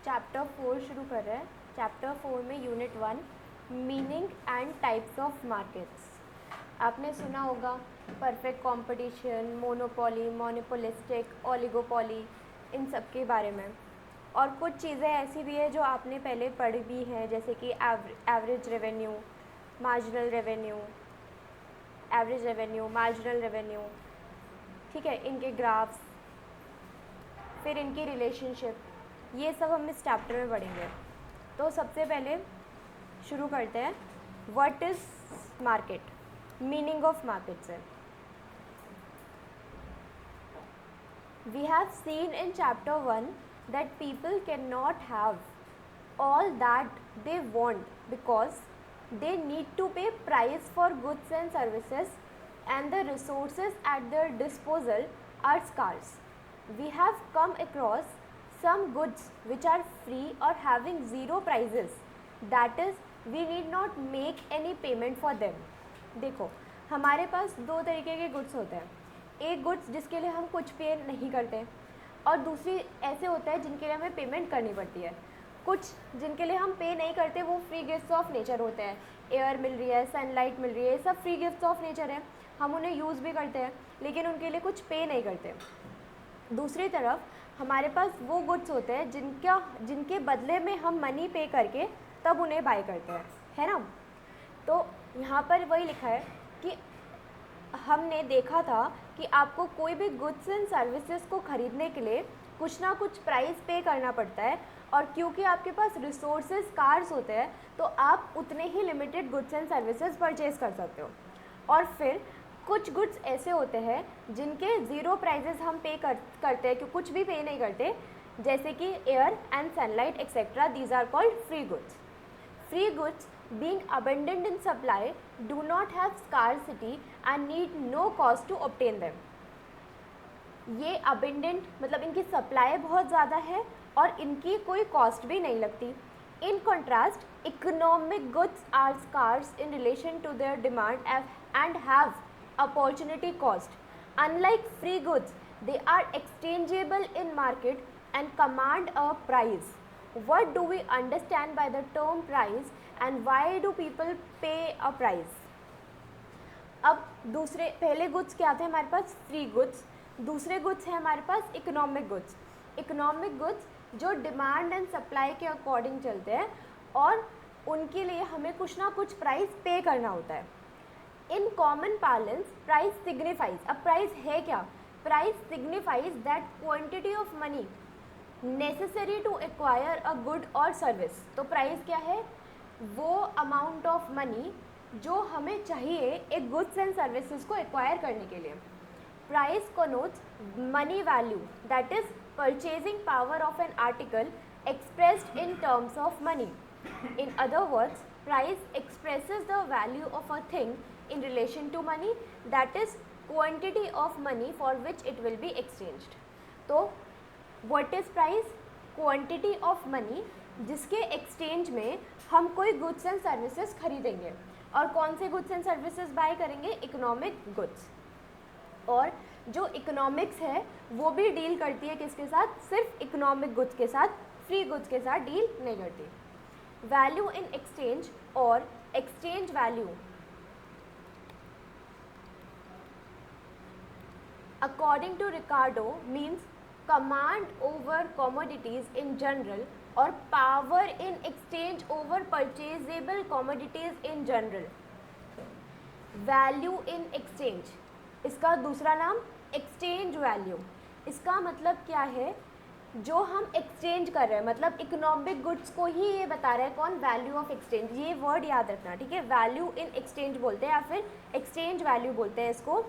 Chapter 4 शुरू कर रहे हैं। चैप्टर 4 में unit 1 meaning and types of markets. आपने सुना होगा perfect competition, monopoly, monopolistic, oligopoly, इन सब के बारे में। और कुछ चीज़ें ऐसी भी है जो आपने पहले पढ़ी भी हैं, जैसे कि average revenue, marginal revenue, average revenue, marginal revenue, ठीक है, इनके ग्राफ्स, फिर इनकी रिलेशनशिप, ये सब हम इस चैप्टर में पढ़ेंगे। तो सबसे पहले शुरू करते हैं, what is market, meaning of markets है। We have seen in chapter 1 that people cannot have all that they want because they need to pay price for goods and services, and the resources at their disposal are scarce. We have come across some goods which are free or having zero prices, that is we need not make any payment for them. देखो, हमारे पास दो तरीके के goods होते हैं। एक goods जिसके लिए हम कुछ पे नहीं करते, और दूसरी ऐसे होता है जिनके लिए हमें पेमेंट करनी पड़ती है। कुछ जिनके लिए हम पे नहीं करते वो फ्री गिफ्ट्स ऑफ नेचर होते हैं। एयर मिल रही है, सनलाइट मिल रही है, ये सब फ्री गिफ्ट्स ऑफ नेचर है, हम उन्हें यूज़ भी करते हैं, लेकिन उनके लिए कुछ पे नहीं करते। दूसरी तरफ हमारे पास वो गुड्स होते हैं जिनके बदले में हम मनी पे करके तब उन्हें बाय करते हैं, है ना। तो यहाँ पर वही लिखा है कि हमने देखा था कि आपको कोई भी गुड्स एंड सर्विसेज को ख़रीदने के लिए कुछ ना कुछ प्राइस पे करना पड़ता है, और क्योंकि आपके पास रिसोर्सेज कार्स होते हैं तो आप उतने ही limited goods and services purchase कर सकते हो। और फिर कुछ गुड्स ऐसे होते हैं जिनके ज़ीरो प्राइजेस हम पे करते हैं, कि कुछ भी पे नहीं करते, जैसे कि air and sunlight etcetera, these are called free goods. Free goods, being abundant in supply, do not have scarcity and need no cost to obtain them. ये abundant मतलब इनकी सप्लाई बहुत ज़्यादा है और इनकी कोई कॉस्ट भी नहीं लगती। In contrast, economic goods are scarce in relation to their demand and have opportunity cost. Unlike free goods, they are exchangeable in market and command a price. What do we understand by the term price and why do people pay a price? अब पहले goods क्या थे हमारे पास? Free goods. दूसरे goods हैं हमारे पास इकोनॉमिक गुड्स। इकोनॉमिक गुड्स जो डिमांड एंड सप्लाई के अकॉर्डिंग चलते हैं और उनके लिए हमें कुछ ना कुछ प्राइस पे करना होता है। In common parlance price signifies, अब प्राइस है क्या? Price signifies that quantity of money necessary to acquire a good और सर्विस। तो प्राइस क्या है? वो अमाउंट ऑफ मनी जो हमें चाहिए एक गुड्स एंड सर्विसेज को एक्वायर करने के लिए। Price connotes money value, that is purchasing power of an article expressed in terms of money. In other words, price expresses the value of a thing in relation to money, that is quantity of money for which it will be exchanged. तो what is price? Quantity of money जिसके exchange में हम कोई goods and services खरीदेंगे। और कौन से goods and services by करेंगे? Economic goods. और जो इकोनॉमिक्स है वो भी डील करती है किसके साथ? सिर्फ इकोनॉमिक गुड्स के साथ, फ्री गुड्स के साथ डील नहीं करती। वैल्यू इन एक्सचेंज और exchange value according to Ricardo means command over commodities in general or power in exchange over purchasable commodities in general. Value in exchange, इसका दूसरा नाम exchange value। इसका मतलब क्या है? जो हम एक्सचेंज कर रहे हैं, मतलब इकोनॉमिक गुड्स को ही ये बता रहा है कौन? Value of exchange. ये वर्ड याद रखना, ठीक है। वैल्यू इन एक्सचेंज बोलते हैं या फिर एक्सचेंज वैल्यू बोलते हैं इसको।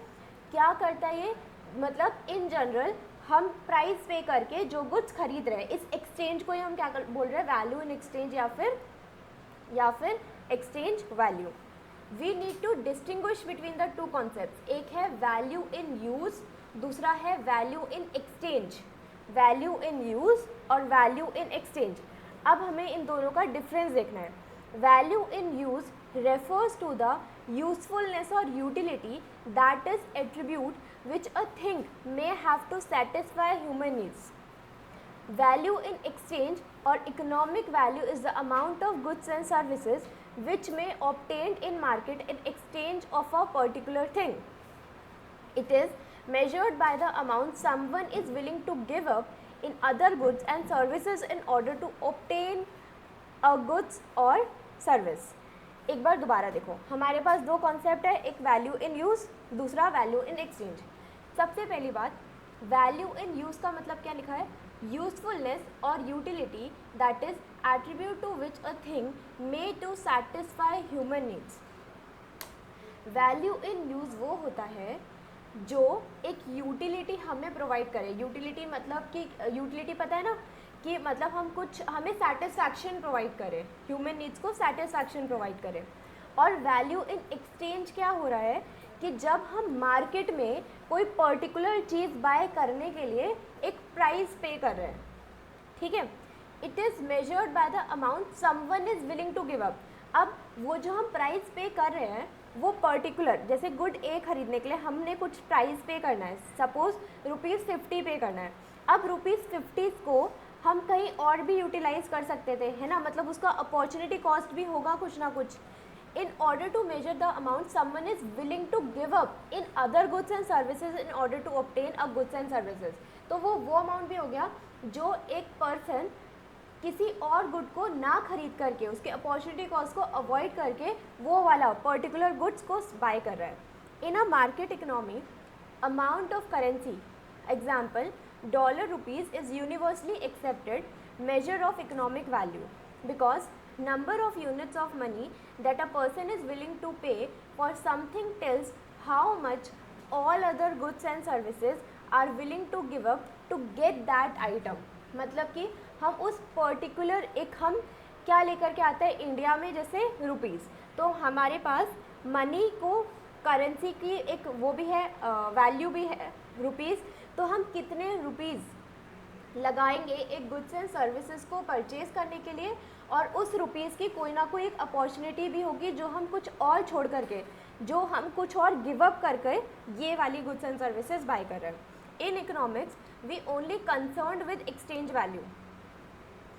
क्या करता है ये? मतलब इन जनरल हम प्राइस पे करके जो गुड्स खरीद रहे हैं, इस एक्सचेंज को ही हम क्या बोल रहे हैं? वैल्यू इन एक्सचेंज या फिर exchange value. We need to distinguish between the two concepts. एक है वैल्यू इन यूज़, दूसरा है value in exchange. Value in use और वैल्यू इन एक्सचेंज। अब हमें इन दोनों का डिफरेंस देखना है। Value in use refers to the usefulness or utility that is attribute which a thing may have to satisfy human needs. Value in exchange और economic value is the amount of goods and services which may obtained in market in exchange of a particular thing. It is measured by the amount someone is willing to give up in other goods and services in order to obtain a goods or service. एक बार दोबारा देखो, हमारे पास दो concept है, एक value in use, दूसरा value in exchange. सबसे पहली बात, वैल्यू इन यूज़ का मतलब क्या लिखा है? यूजफुलनेस और utility that is attribute to which a thing may to satisfy human needs. Value in use वो होता है जो एक यूटिलिटी हमें प्रोवाइड करे. यूटिलिटी मतलब कि यूटिलिटी पता है ना, कि मतलब हम कुछ, हमें सेटिस्फैक्शन प्रोवाइड करें, ह्यूमन नीड्स को सेटिस्फैक्शन प्रोवाइड करें. और वैल्यू इन एक्सचेंज क्या हो रहा है कि जब हम मार्केट में कोई पर्टिकुलर चीज़ बाय करने के लिए एक प्राइस पे कर रहे हैं, ठीक है, it is measured by the amount someone is willing to give up. अब वो जो हम प्राइस पे कर रहे हैं वो पर्टिकुलर, जैसे गुड ए खरीदने के लिए हमने कुछ प्राइस पे करना है, सपोज ₹50 पे करना है. अब ₹50 को हम कहीं और भी यूटिलाइज कर सकते थे, है ना, मतलब उसका अपॉर्चुनिटी कॉस्ट भी होगा कुछ ना कुछ. In order to measure the amount someone is willing to give up in other goods and services in order to obtain a goods and services. तो वो अमाउंट भी हो गया जो एक पर्सन किसी और गुड को ना खरीद करके, उसके अपॉर्चुनिटी कॉस्ट को अवॉइड करके वो वाला पर्टिकुलर गुड्स को बाय कर रहा है. In a market economy, amount of currency, example dollar rupees is universally accepted measure of economic value because number of units of money that a person is willing to pay for something tells how much all other goods and services are willing to give up to get that item. मतलब कि हम उस particular, एक हम क्या लेकर के आते हैं इंडिया में, जैसे रुपीज़, तो हमारे पास मनी को, करेंसी की एक वो भी है, वैल्यू भी है रुपीज़. तो हम कितने रुपीज़ लगाएंगे एक गुड्स एंड सर्विसेज को परचेज़ करने के लिए, और उस रुपीज़ की कोई ना कोई एक अपॉर्चुनिटी भी होगी जो हम कुछ और छोड़ करके, जो हम कुछ और गिव अप करके ये वाली गुड्स एंड सर्विसेज बाय कर रहे हैं. In economics we only concerned with exchange value,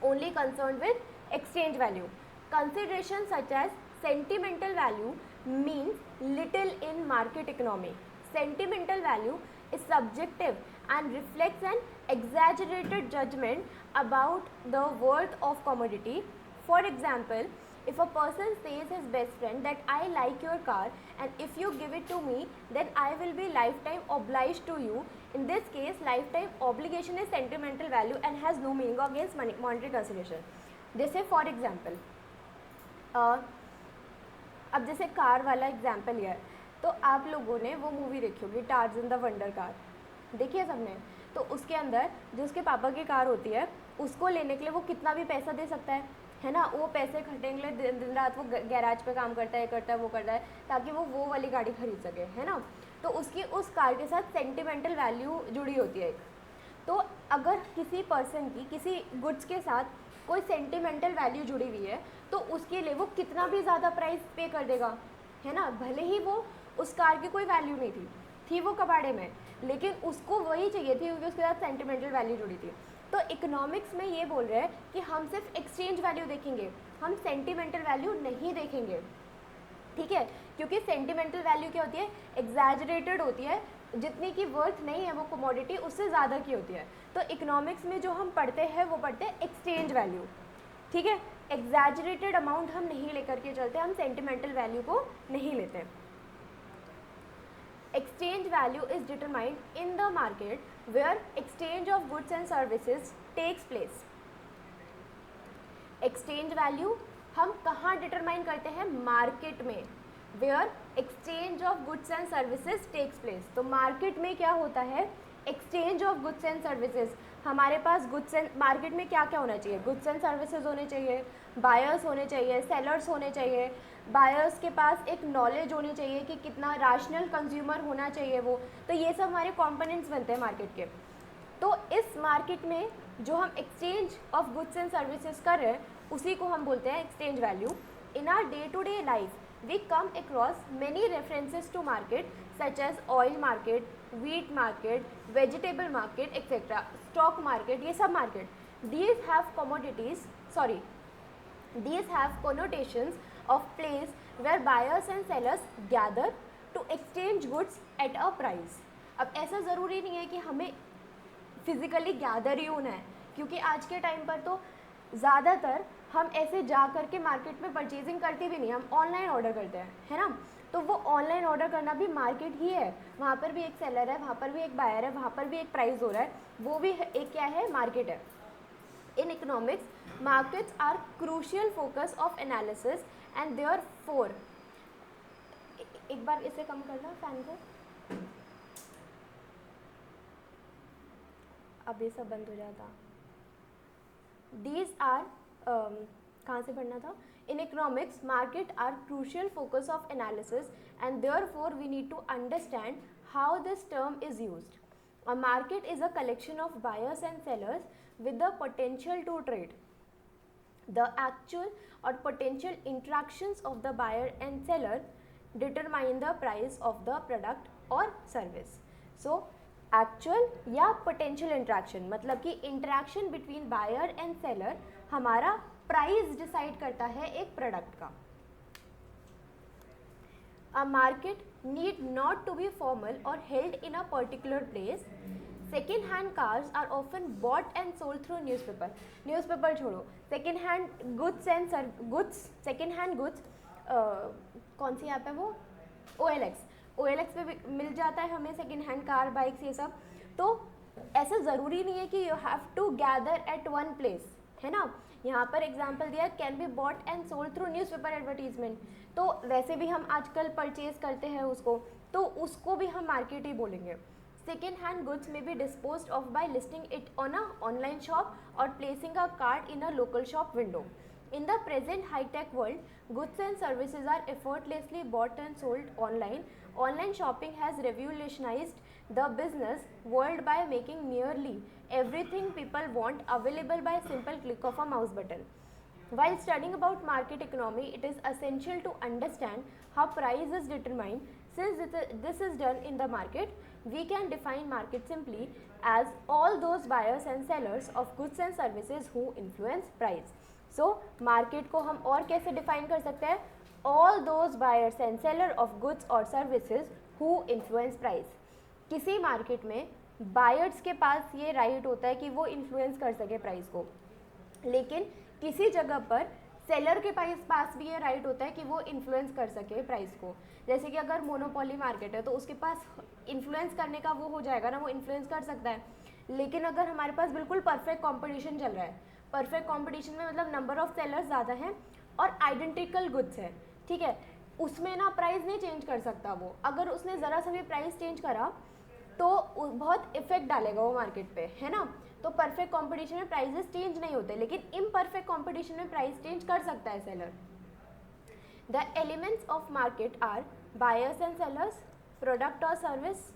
only concerned with exchange value. Consideration such as sentimental value means little in market economy. Sentimental value is subjective and reflects an exaggerated judgment about the worth of commodity. For example, if a person says his best friend that I like your car and if you give it to me then I will be lifetime obliged to you. In this case, lifetime obligation is sentimental value and has no meaning against monetary consideration. जैसे for example, अब जैसे car वाला example लिया है, तो आप लोगों ने वो मूवी देखी होगी टार्ज़न द वंडर कार, देखी है सबने. तो उसके अंदर जो उसके पापा की कार होती है उसको लेने के लिए वो कितना भी पैसा दे सकता है ना, वो पैसे इकट्ठे के लिए दिन रात वो गैराज पे काम करता है, करता है, वो करता है ताकि वो वाली गाड़ी खरीद सके, है ना. तो उसकी उस कार के साथ सेंटिमेंटल वैल्यू जुड़ी होती है. तो अगर किसी पर्सन की किसी गुड्स के साथ कोई सेंटिमेंटल वैल्यू जुड़ी हुई है तो उसके लिए वो कितना भी ज़्यादा प्राइस पे कर देगा, है ना, भले ही वो उस कार की कोई वैल्यू नहीं थी वो कबाड़े में, लेकिन उसको वही चाहिए थी क्योंकि उसके साथ सेंटिमेंटल वैल्यू जुड़ी थी. तो इकोनॉमिक्स में ये बोल रहे हैं कि हम सिर्फ एक्सचेंज वैल्यू देखेंगे, हम सेंटिमेंटल वैल्यू नहीं देखेंगे, ठीक है, क्योंकि सेंटिमेंटल वैल्यू क्या होती है, एग्जैजरेटेड होती है, जितनी की वर्थ नहीं है वो कमोडिटी उससे ज़्यादा की होती है. तो इकोनॉमिक्स में जो हम पढ़ते हैं वो पढ़ते हैं एक्सचेंज वैल्यू, ठीक है. एग्जैजरेटेड अमाउंट हम नहीं लेकर के चलते, हम सेंटिमेंटल वैल्यू को नहीं लेते. Exchange value is determined in the market where exchange of goods and services takes place. Exchange value हम कहाँ डिटरमाइन करते हैं, मार्केट में, where exchange of goods and services takes place. तो मार्केट में क्या होता है, exchange of goods and services. हमारे पास गुड्स एंड, मार्केट में क्या क्या होना चाहिए, गुड्स एंड सर्विसेज होने चाहिए, बायर्स होने चाहिए, सेलर्स होने चाहिए. बायर्स के पास एक नॉलेज होनी चाहिए कि कितना रैशनल कंज्यूमर होना चाहिए वो. तो ये सब हमारे कंपोनेंट्स बनते हैं मार्केट के. तो इस मार्केट में जो हम exchange of goods and services कर रहे हैं उसी को हम बोलते हैं exchange value. In our day to day life we come across many references to market such as oil market, wheat market, vegetable market, etc., stock market, ये सब market. These have commodities, sorry, these have connotations of place where buyers and sellers gather to exchange goods at a price. अब ऐसा ज़रूरी नहीं है कि हमें physically gather ही होना है, क्योंकि आज के टाइम पर तो ज़्यादातर हम ऐसे जा कर के मार्केट में परचेजिंग करते भी नहीं, हम ऑनलाइन ऑर्डर करते हैं, है ना। तो वो ऑनलाइन ऑर्डर करना भी मार्केट ही है, वहाँ पर भी एक सेलर है, वहाँ पर भी एक बायर है, वहाँ पर भी एक प्राइस हो रहा है, वो भी एक क्या है, मार्केट है। In economics, markets are crucial focus of analysis and therefore, एक बार इसे कम करना फैन को, अब ये सब बंद हो जाता। These are कहाँ से पढ़ना था? In economics, market are crucial focus of analysis and therefore we need to understand how this term is used. A market is a collection of buyers and sellers with the potential to trade. The actual or potential interactions of the buyer and seller determine the price of the product or service. So, actual या potential interaction मतलब कि interaction between buyer and seller हमारा price decide करता है एक product का. A market need not to be formal or held in a particular place. Second hand cars are often bought and sold through newspaper. Newspaper छोड़ो, second hand goods and goods, second hand goods कौन सी app है वो? OLX. OLX पे मिल जाता है हमें second hand car, bikes, ये सब. तो ऐसा ज़रूरी नहीं है कि you have to gather at one place, है ना. यहाँ पर एग्जाम्पल दिया can be bought and sold through newspaper advertisement. तो वैसे भी हम आजकल परचेज करते हैं उसको, तो उसको भी हम मार्केट ही बोलेंगे. Second hand goods may be disposed of by listing it on a online shop or placing a cart in a local shop window. In the present high-tech world, goods and services are effortlessly bought and sold online. Online shopping has revolutionized the business world by making nearly everything people want available by a simple click of a mouse button. While studying about market economy, it is essential to understand how price is determined. Since this is done in the market, we can define market simply as all those buyers and sellers of goods and services who influence price. So, market को हम और कैसे define कर सकते हैं? All those buyers and sellers of goods or services who influence price. किसी market में buyers के पास ये राइट होता है कि वो इन्फ्लुएंस कर सके प्राइस को, लेकिन किसी जगह पर सेलर के पास भी ये राइट होता है कि वो इन्फ्लुएंस कर सके प्राइस को. जैसे कि अगर मोनोपोली मार्केट है तो उसके पास इन्फ्लुएंस करने का वो हो जाएगा ना, वो इन्फ्लुएंस कर सकता है. लेकिन अगर हमारे पास बिल्कुल परफेक्ट कंपटीशन चल रहा है, परफेक्ट कंपटीशन में मतलब नंबर ऑफ सेलर्स ज़्यादा हैं और आइडेंटिकल गुड्स है, ठीक है, उसमें ना प्राइस नहीं चेंज कर सकता वो. अगर उसने ज़रा सा भी प्राइस चेंज करा तो बहुत इफेक्ट डालेगा वो मार्केट पे, है ना. तो परफेक्ट कंपटीशन में प्राइसेस चेंज नहीं होते, लेकिन इम्परफेक्ट कंपटीशन में प्राइस चेंज कर सकता है seller. The elements of market are buyers and sellers, product और service,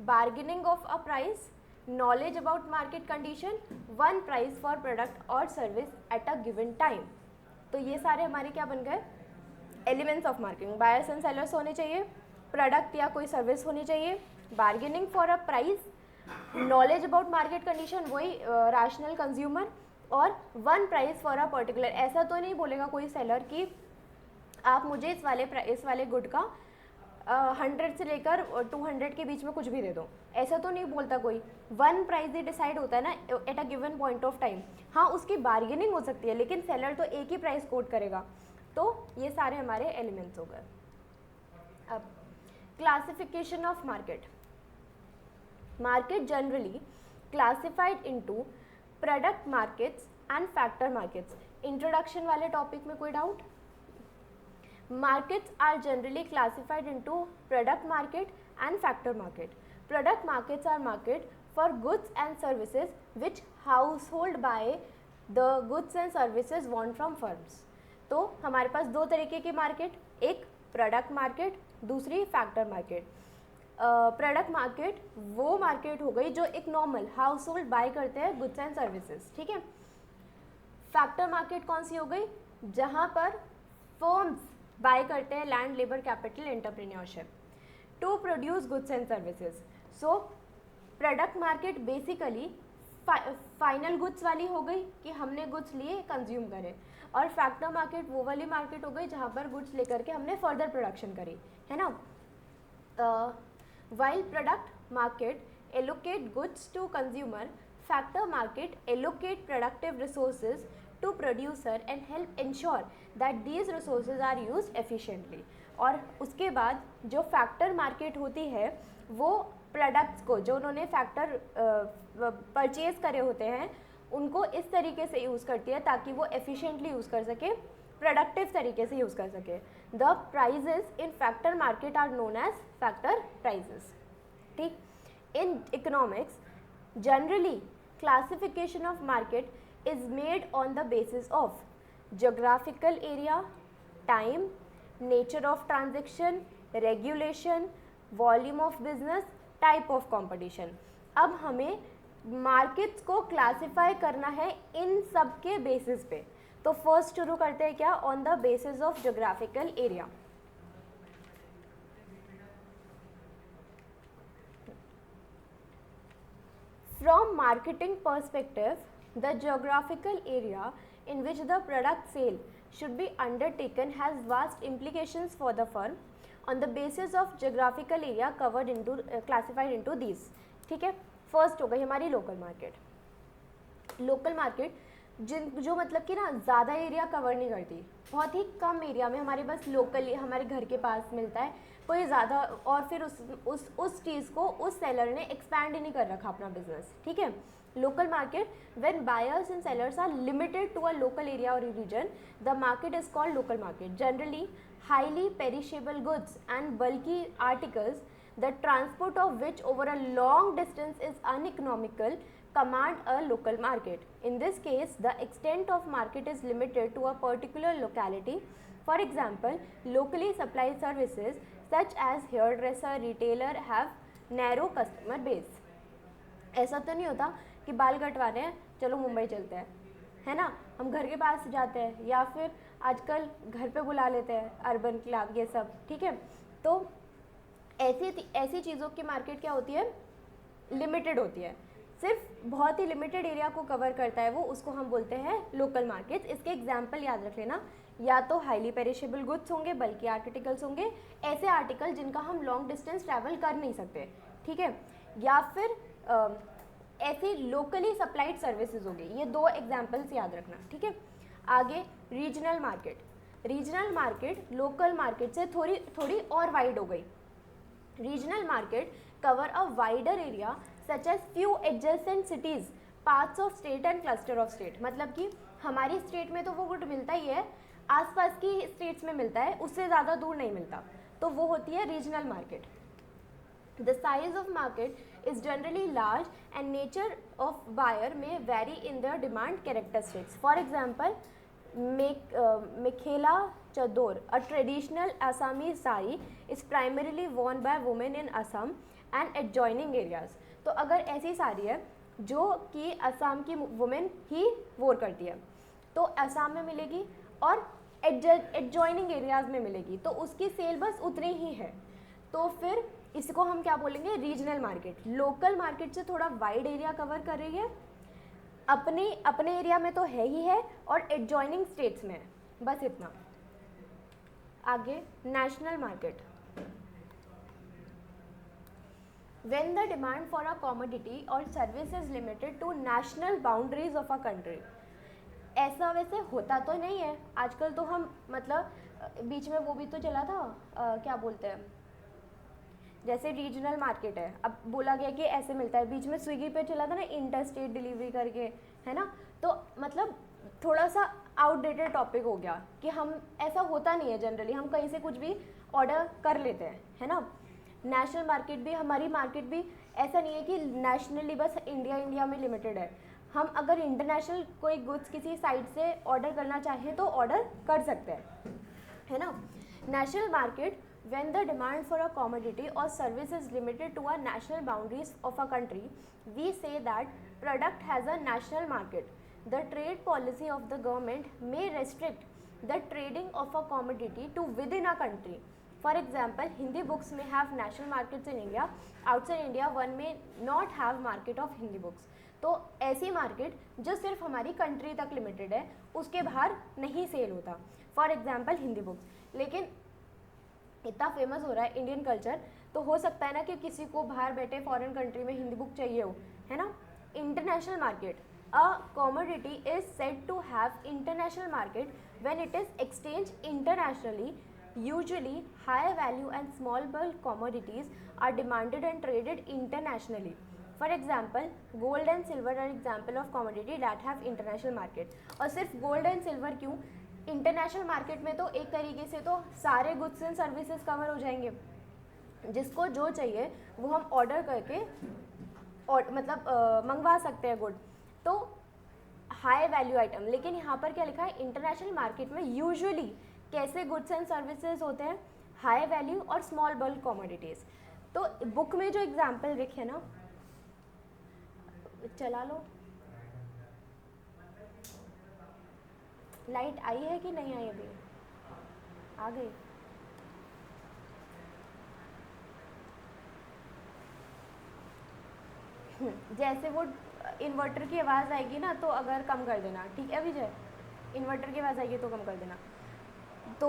bargaining of a price, knowledge about market condition, one price for product or service at a given time. तो ये सारे हमारे क्या बन गए? Elements of marketing. Buyers and sellers होने चाहिए, प्रोडक्ट या कोई सर्विस होनी चाहिए, bargaining for a price, knowledge about market condition, वही रैशनल कंज्यूमर, और one price for a particular. ऐसा तो नहीं बोलेगा कोई सेलर कि आप मुझे इस वाले गुड का 100 से लेकर 200 के बीच में कुछ भी दे दो, ऐसा तो नहीं बोलता कोई. वन प्राइस ही डिसाइड होता है ना at a given point of time. हाँ, उसकी बार्गेनिंग हो सकती है, लेकिन सेलर तो एक ही प्राइस कोट करेगा. तो ये सारे हमारे एलिमेंट्स हो गए. अब classification of market. Market generally classified into product markets and factor markets. Introduction वाले टॉपिक में कोई doubt? Markets are generally classified into product market and factor market. Product markets are market for goods and services which household buy the goods and services want from firms. तो हमारे पास दो तरीके की market, एक product market, दूसरी factor market. Product market वो market हो गई जो एक नॉर्मल हाउस होल्ड बाय करते हैं गुड्स एंड सर्विसेज, ठीक है. फैक्टर मार्केट कौन सी हो गई? जहाँ पर फर्म्स बाय करते हैं land, labour, capital, entrepreneurship to produce goods and services. So product market basically final goods वाली हो गई कि हमने गुड्स लिए कंज्यूम करे, और फैक्टर मार्केट वो वाली मार्केट हो गई जहाँ पर गुड्स लेकर के हमने फर्दर प्रोडक्शन करी, है ना. While product market allocate goods to consumer, factor market allocate productive resources to producer and help ensure that these resources are used efficiently. और उसके बाद जो फैक्टर मार्केट होती है वो प्रोडक्ट्स को जो उन्होंने फैक्टर परचेज करे होते हैं उनको इस तरीके से यूज़ करती है ताकि वो एफिशिएंटली यूज़ कर सके, प्रोडक्टिव तरीके से यूज़ कर सके. The prices in factor market are known as factor prices. ठीक. In economics generally classification of market is made on the basis of geographical area, time, nature of transaction, regulation, volume of business, type of competition. अब हमें markets को classify करना है इन सब के basis पे. तो फर्स्ट शुरू करते हैं क्या, on the basis of geographical area. From marketing perspective, the geographical area in which the product sale should be undertaken has vast implications for the firm on the basis of geographical area covered into classified into these. ठीक है. First हो गई हमारी local market. Local market जो मतलब कि ना ज़्यादा एरिया कवर नहीं करती, बहुत ही कम एरिया में हमारे पास लोकली हमारे घर के पास मिलता है कोई ज़्यादा, और फिर उस चीज़ को उस सेलर ने एक्सपैंड नहीं कर रखा अपना बिजनेस. ठीक है. Local market, when buyers and sellers are limited to a local area or region, the market is called local market. Generally, highly perishable goods and bulky articles, the transport of which over a long distance is uneconomical, command a local market. In this case, the extent of market is limited to a particular locality. For example, locally supplied services such as hairdresser, retailer have narrow customer base. ऐसा तो नहीं होता कि बाल कटवाने हैं चलो मुंबई चलते हैं, है ना, हम घर के पास जाते हैं या फिर आजकल घर पे बुला लेते हैं अर्बन क्लब ये सब. ठीक है. तो ऐसी चीज़ों की मार्केट क्या होती है, लिमिटेड होती है, सिर्फ बहुत ही लिमिटेड एरिया को कवर करता है वो, उसको हम बोलते हैं लोकल मार्केट्स. इसके एग्जाम्पल याद रख लेना, या तो हाईली पेरिशेबल गुड्स होंगे, बल्कि आर्टिकल्स होंगे, ऐसे आर्टिकल जिनका हम लॉन्ग डिस्टेंस ट्रैवल कर नहीं सकते. ठीक है. या फिर ऐसी लोकली सप्लाइड सर्विसेज होगी. ये दो एग्जाम्पल्स याद रखना. ठीक है. आगे regional market. Regional market local market से थोड़ी और वाइड हो गई. Regional market cover a wider area such as few adjacent cities, parts of state and cluster of state. मतलब कि हमारी स्टेट में तो वो गुड मिलता ही है, आसपास की स्टेट्स में मिलता है, उससे ज़्यादा दूर नहीं मिलता, तो वो होती है regional market. The size of market is generally large and nature of buyer may vary in their demand characteristics. For example, Mekhela Chador, a traditional Assamese sari, is primarily worn by women in Assam and adjoining areas. तो अगर ऐसी साड़ी है जो कि असम की women ही वोर करती है तो असम में मिलेगी और एडजॉइनिंग एरियाज़ में मिलेगी, तो उसकी सेल बस उतनी ही है. तो फिर इसको हम क्या बोलेंगे, रीजनल मार्केट. लोकल मार्केट से थोड़ा वाइड एरिया कवर कर रही है, अपने एरिया में तो है ही है और एडजॉइनिंग स्टेट्स में, बस इतना. आगे national market. When the demand for a commodity or service is limited to national boundaries of a country. ऐसा वैसे होता तो नहीं है आजकल, तो हम मतलब बीच में वो भी तो चला था क्या बोलते हैं, जैसे रीजनल मार्केट है, अब बोला गया कि ऐसे मिलता है, बीच में स्विगी पे चला था ना इंटर स्टेट डिलीवरी करके, है ना. तो मतलब थोड़ा सा आउटडेटेड टॉपिक हो गया कि हम ऐसा होता नहीं है, जनरली हम कहीं से कुछ भी ऑर्डर कर लेते हैं, है ना. नेशनल मार्केट भी, हमारी मार्केट भी ऐसा नहीं है कि नेशनली बस इंडिया में लिमिटेड है. हम अगर इंटरनेशनल कोई गुड्स किसी साइट से ऑर्डर करना चाहें तो ऑर्डर कर सकते हैं, है ना. National market, when the demand for a commodity or service is limited to a national boundaries of a country, we say that product has a national market. The trade policy of the government may restrict the trading of a commodity to within a country for example Hindi books may have national markets in India, outside India one may not have market of Hindi books. तो ऐसी market जो सिर्फ हमारी country तक limited है, उसके बाहर नहीं सेल होता, फॉर एग्जाम्पल हिंदी बुक्स। लेकिन इतना फेमस हो रहा है इंडियन कल्चर, तो हो सकता है ना कि किसी को बाहर बैठे फॉरेन कंट्री में हिंदी बुक चाहिए हो, है ना। International market, a commodity is said to have international market when it is exchange internationally. Usually, high value and small bulk commodities are demanded and traded internationally. For example, gold and silver are example of commodity that have international market. और सिर्फ gold and silver क्यों, international market में तो एक तरीके से तो सारे गुड्स एंड सर्विसेज कवर हो जाएंगे, जिसको जो चाहिए वो हम ऑर्डर करके और मतलब मंगवा सकते हैं गुड। तो हाई वैल्यू आइटम, लेकिन यहाँ पर क्या लिखा है, इंटरनेशनल मार्केट में यूजुअली कैसे गुड्स एंड सर्विसेज होते हैं, हाई वैल्यू और स्मॉल बल्क कमोडिटीज। तो बुक में जो एग्जाम्पल लिखे ना, चला लो, लाइट आई है कि नहीं आई, अभी आ गई। जैसे वो इन्वर्टर की आवाज़ आएगी ना, तो अगर कम कर देना, ठीक है विजय, इन्वर्टर की आवाज़ आएगी तो कम कर देना। तो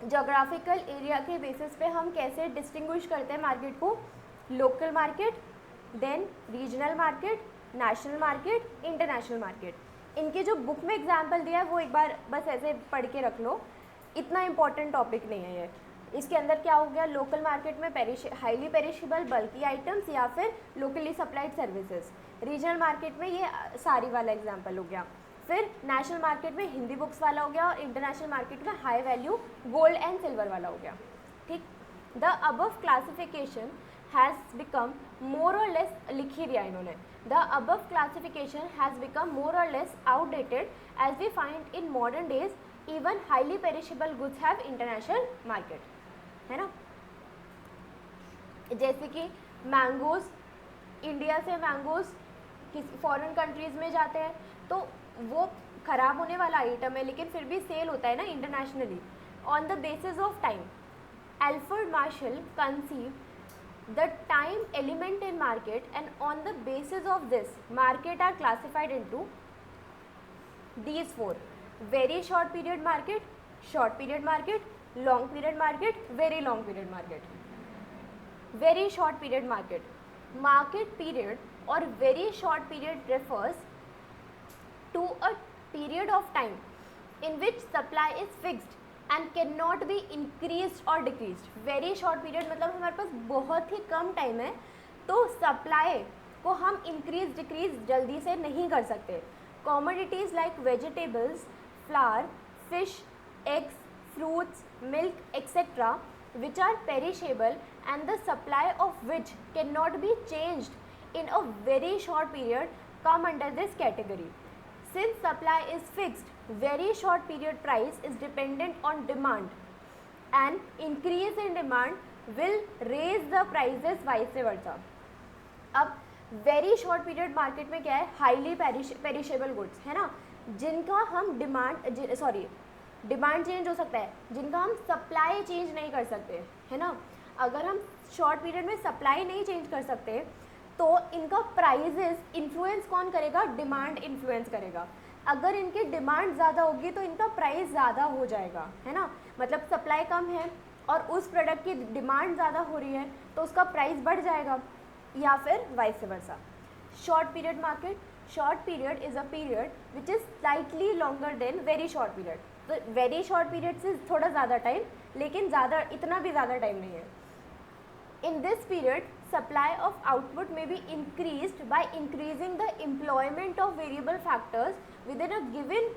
जोग्राफिकल एरिया के बेसिस पे हम कैसे डिस्टिंग्विश करते हैं मार्केट को, local market, then regional market, national market, international market. इनके जो बुक में एग्जांपल दिया है वो एक बार बस ऐसे पढ़ के रख लो, इतना इंपॉर्टेंट टॉपिक नहीं है ये। इसके अंदर क्या हो गया, लोकल मार्केट में हाईली पेरिशेबल बल्की आइटम्स या फिर locally supplied services. Regional market में ये सारी वाला एग्जाम्पल हो गया। फिर नेशनल मार्केट में हिंदी बुक्स वाला हो गया, और इंटरनेशनल मार्केट में high value gold and silver वाला हो गया, ठीक। The above classification has become more or less, लिखी दिया इन्होंने, the above classification has become more or less outdated as we find in modern days even highly perishable goods have international market, है ना। जैसे कि मैंगोज, इंडिया से mangoes किसी foreign countries में जाते हैं, तो वो ख़राब होने वाला आइटम है, लेकिन फिर भी सेल होता है ना internationally on the basis of time. Alfred Marshall conceive the time element in market, and on the basis of this market are classified into these four: very short period market, short period market, long period market, very long period market. Very short period market period or very short period refers to a period of time in which supply is fixed and cannot be increased or decreased. Very short period मतलब हमारे पास बहुत ही कम time है, तो supply को हम increase decrease जल्दी से नहीं कर सकते। Commodities like vegetables, flour, fish, eggs, fruits, milk, etc., which are perishable and the supply of which cannot be changed in a very short period, come under this category. Since supply is fixed, very short period price is dependent on demand, and increase in demand will raise the prices vice versa. अब very short period market में क्या है, highly perishable goods, है ना, जिनका हम demand change हो सकता है, जिनका हम सप्लाई चेंज नहीं कर सकते, है ना। अगर हम शॉर्ट पीरियड में सप्लाई नहीं चेंज कर सकते, तो इनका प्राइजेस इन्फ्लुएंस कौन करेगा, डिमांड इन्फ्लुएंस करेगा। अगर इनकी डिमांड ज़्यादा होगी तो इनका प्राइस ज़्यादा हो जाएगा, है ना। मतलब सप्लाई कम है और उस प्रोडक्ट की डिमांड ज़्यादा हो रही है, तो उसका प्राइस बढ़ जाएगा, या फिर vice versa. Short period market, short period is a period which is slightly longer than very short period. तो वेरी शॉर्ट पीरियड से थोड़ा ज़्यादा टाइम, लेकिन ज़्यादा इतना भी ज़्यादा टाइम नहीं है। In this period supply of output may be increased by increasing the employment of variable factors within a given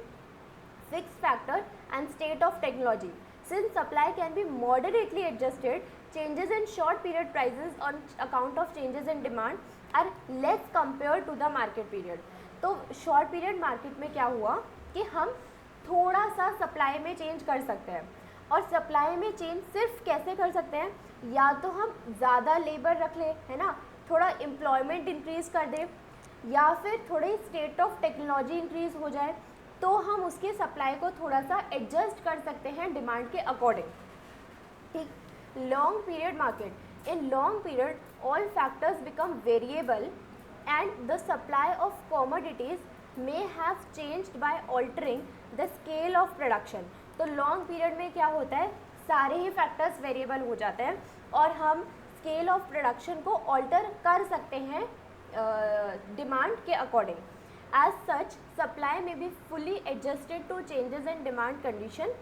fixed factor and state of technology. Since supply can be moderately adjusted, changes in short period prices on account of changes in demand are less compared to the market period. तो short period market में क्या हुआ कि हम थोड़ा सा supply में change कर सकते हैं, और सप्लाई में चेंज सिर्फ कैसे कर सकते हैं, या तो हम ज़्यादा लेबर रख लें, है ना, थोड़ा एम्प्लॉयमेंट इंक्रीज़ कर दें, या फिर थोड़ी स्टेट ऑफ टेक्नोलॉजी इंक्रीज़ हो जाए, तो हम उसकी सप्लाई को थोड़ा सा एडजस्ट कर सकते हैं डिमांड के अकॉर्डिंग। ठीक. Long period market. In long period, all factors become variable and the supply of commodities may have changed by altering the scale of production. तो long period में क्या होता है, सारे ही factors variable हो जाते हैं और हम scale of production को alter कर सकते हैं demand के according. As such, supply may be fully adjusted to changes in demand condition.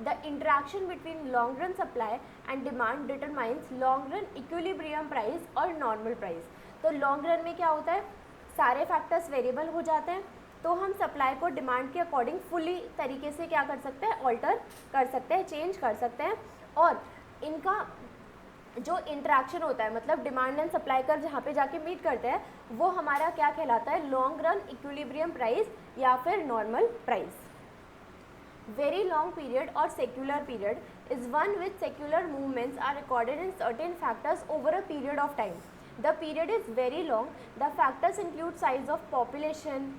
The interaction between long run supply and demand determines long run equilibrium price और normal price. तो long run में क्या होता है, सारे factors variable हो जाते हैं तो हम supply को demand के according fully तरीके से क्या कर सकते हैं, alter कर सकते हैं, change कर सकते हैं और इनका जो इंट्रैक्शन होता है मतलब डिमांड एंड सप्लाई कर जहाँ पे जाके मीट करते हैं वो हमारा क्या कहलाता है, लॉन्ग रन इक्विलिब्रियम प्राइस या फिर normal price. Very long period or secular period is one with secular movements are recorded in certain factors over a period of time. The period is very long. The factors include size of population,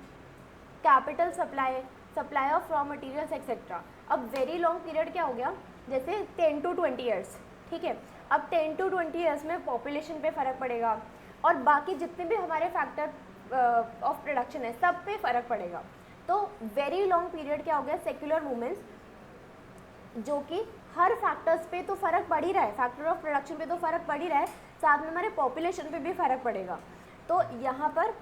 capital supply, supply of raw materials etc. अब very long period क्या हो गया, जैसे 10 to 20 years, ठीक है. अब 10 to 20 years में population पे फ़र्क पड़ेगा और बाकी जितने भी हमारे factor of production है सब पे फ़र्क पड़ेगा. तो वेरी लॉन्ग पीरियड क्या हो गया, सेक्युलर मूवमेंट्स, जो कि हर फैक्टर्स पे तो फ़र्क पड़ ही रहा है, फैक्टर ऑफ प्रोडक्शन पे तो फ़र्क पड़ ही रहा है, साथ में हमारे पॉपुलेशन पे भी फ़र्क पड़ेगा. तो यहाँ पर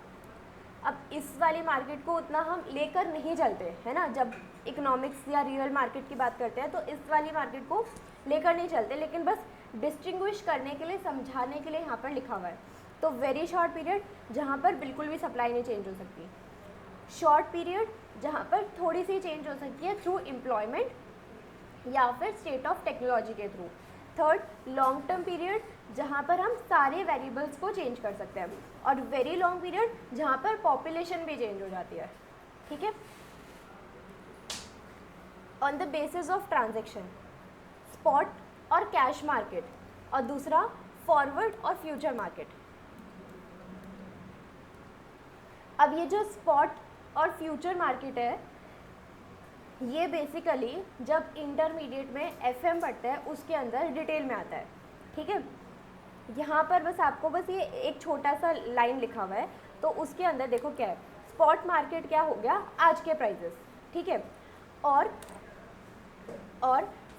अब इस वाली मार्केट को उतना हम लेकर नहीं चलते है ना, जब इकोनॉमिक्स या रियल मार्केट की बात करते हैं तो इस वाली मार्केट को लेकर नहीं चलते, लेकिन बस डिस्टिंग्विश करने के लिए, समझाने के लिए यहाँ पर लिखा हुआ है. तो वेरी शॉर्ट पीरियड जहाँ पर बिल्कुल भी सप्लाई नहीं चेंज हो सकती, शॉर्ट पीरियड जहाँ पर थोड़ी सी चेंज हो सकती है थ्रू एम्प्लॉयमेंट या फिर स्टेट ऑफ टेक्नोलॉजी के through. Third, long term period जहाँ पर हम सारे वेरिएबल्स को चेंज कर सकते हैं और वेरी लॉन्ग पीरियड जहाँ पर पॉपुलेशन भी चेंज हो जाती है. ठीक है. On the basis of transaction, spot और कैश मार्केट और दूसरा फॉरवर्ड और फ्यूचर मार्केट. अब ये जो स्पॉट और फ्यूचर मार्केट है ये बेसिकली जब इंटरमीडिएट में एफएम पढ़ते हैं उसके अंदर डिटेल में आता है. ठीक है. यहाँ पर बस आपको बस ये एक छोटा सा लाइन लिखा हुआ है तो उसके अंदर देखो क्या है, स्पॉट मार्केट क्या हो गया, आज के प्राइजेस. ठीक है. और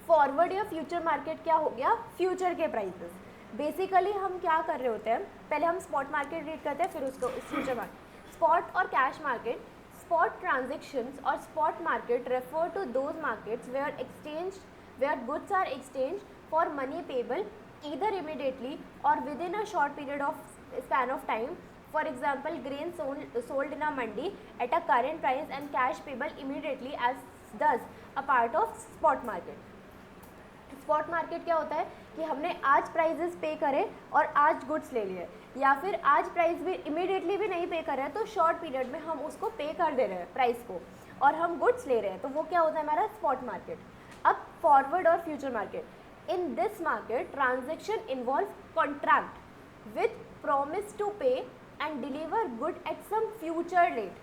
फॉरवर्ड या फ्यूचर मार्केट क्या हो गया, फ्यूचर के प्राइजेस. बेसिकली हम क्या कर रहे होते हैं, पहले हम स्पॉट मार्केट रीड करते हैं फिर उसको फ्यूचर मार्केट. स्पॉट और cash market, spot transactions or spot market refer to those markets where goods are exchanged for money payable either immediately or within a short period of span of time. For example, grain sold in a mandi at a current price and cash payable immediately as thus a part of spot market. Spot market क्या होता है कि हमने आज prices पे करे और आज गुड्स ले लिए, या फिर आज प्राइस भी इमीडिएटली भी नहीं पे कर रहे हैं तो शॉर्ट पीरियड में हम उसको पे कर दे रहे हैं प्राइस को और हम गुड्स ले रहे हैं, तो वो क्या होता है हमारा स्पॉट मार्केट. अब फॉरवर्ड और future market, in this market transaction involve contract with promise to pay and deliver good at some future date.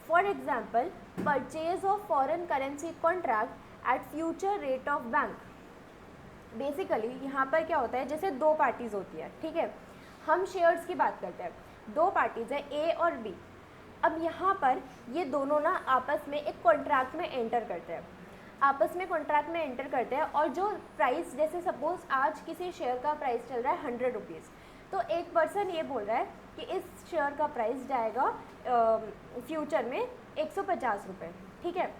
For example, purchase of foreign currency contract at future rate of bank. Basically यहाँ पर क्या होता है, जैसे दो parties होती है. ठीक है. हम शेयर्स की बात करते हैं, दो पार्टीज़ है ए और बी. अब यहाँ पर ये दोनों ना आपस में एक कॉन्ट्रैक्ट में एंटर करते हैं, आपस में कॉन्ट्रैक्ट में एंटर करते हैं और जो प्राइस, जैसे सपोज आज किसी शेयर का प्राइस चल रहा है 100 रुपीज़, तो एक पर्सन ये बोल रहा है कि इस शेयर का प्राइस जाएगा फ्यूचर में 150 रुपये. ठीक है.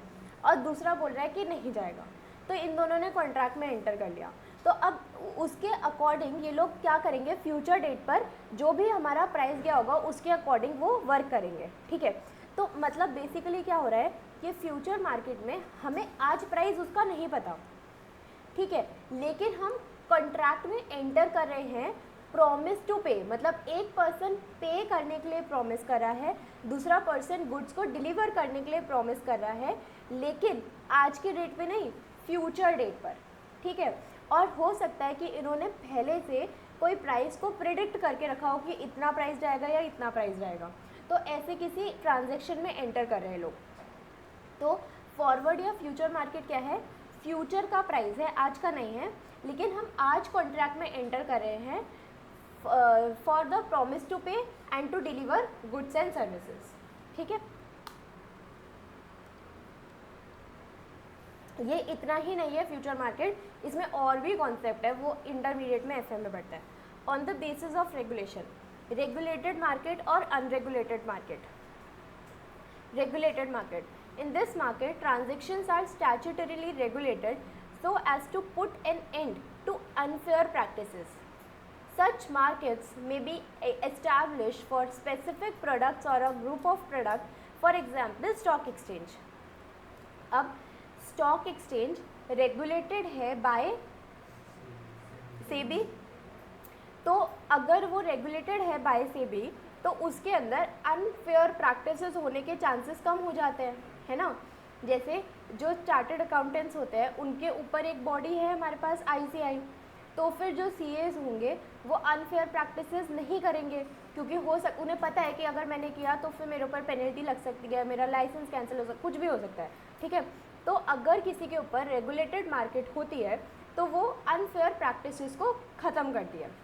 और दूसरा बोल रहा है कि नहीं जाएगा. तो इन दोनों ने कॉन्ट्रैक्ट में एंटर कर लिया. तो अब उसके अकॉर्डिंग ये लोग क्या करेंगे, फ्यूचर डेट पर जो भी हमारा प्राइस गया होगा उसके अकॉर्डिंग वो वर्क करेंगे. ठीक है. तो मतलब बेसिकली क्या हो रहा है कि फ्यूचर मार्केट में हमें आज प्राइस उसका नहीं पता. ठीक है. लेकिन हम कॉन्ट्रैक्ट में एंटर कर रहे हैं, प्रॉमिस टू पे, मतलब एक पर्सन पे करने के लिए प्रॉमिस कर रहा है, दूसरा पर्सन गुड्स को डिलीवर करने के लिए प्रॉमिस कर रहा है, लेकिन आज के डेट पे नहीं, फ्यूचर डेट पर. ठीक है. और हो सकता है कि इन्होंने पहले से कोई प्राइस को प्रिडिक्ट करके रखा हो कि इतना प्राइस जाएगा या इतना प्राइस जाएगा, तो ऐसे किसी ट्रांजैक्शन में एंटर कर रहे हैं लोग. तो फॉरवर्ड या फ्यूचर मार्केट क्या है, फ्यूचर का प्राइस है, आज का नहीं है, लेकिन हम आज कॉन्ट्रैक्ट में एंटर कर रहे हैं for the promise to pay and to deliver goods and services. ठीक है, ये इतना ही नहीं है फ्यूचर मार्केट, इसमें और भी कॉन्सेप्ट है, वो इंटरमीडिएट में एफएम में पढ़ता है। On the basis of regulation, regulated market or unregulated market. Regulated market. In this market, transactions are statutorily regulated so as to put an end to unfair practices. Such markets may be established for specific products or a group of products. For example, stock exchange. अब stock exchange regulated है by SEBI, तो अगर वो regulated है by SEBI तो उसके अंदर unfair practices होने के चांसेस कम हो जाते हैं, है ना। जैसे जो चार्टर्ड अकाउंटेंट्स होते हैं उनके ऊपर एक बॉडी है हमारे पास आईसीआई, तो फिर जो सीएस होंगे वो अनफेयर प्रैक्टिसेस नहीं करेंगे, क्योंकि उन्हें पता है कि अगर मैंने किया तो फिर मेरे ऊपर पेनल्टी लग सकती है, मेरा लाइसेंस कैंसिल हो सकता है, कुछ भी हो सकता है। ठीक है, तो अगर किसी के ऊपर रेगुलेटेड मार्केट होती है तो वो अनफेयर प्रैक्टिसेस को ख़त्म करती है।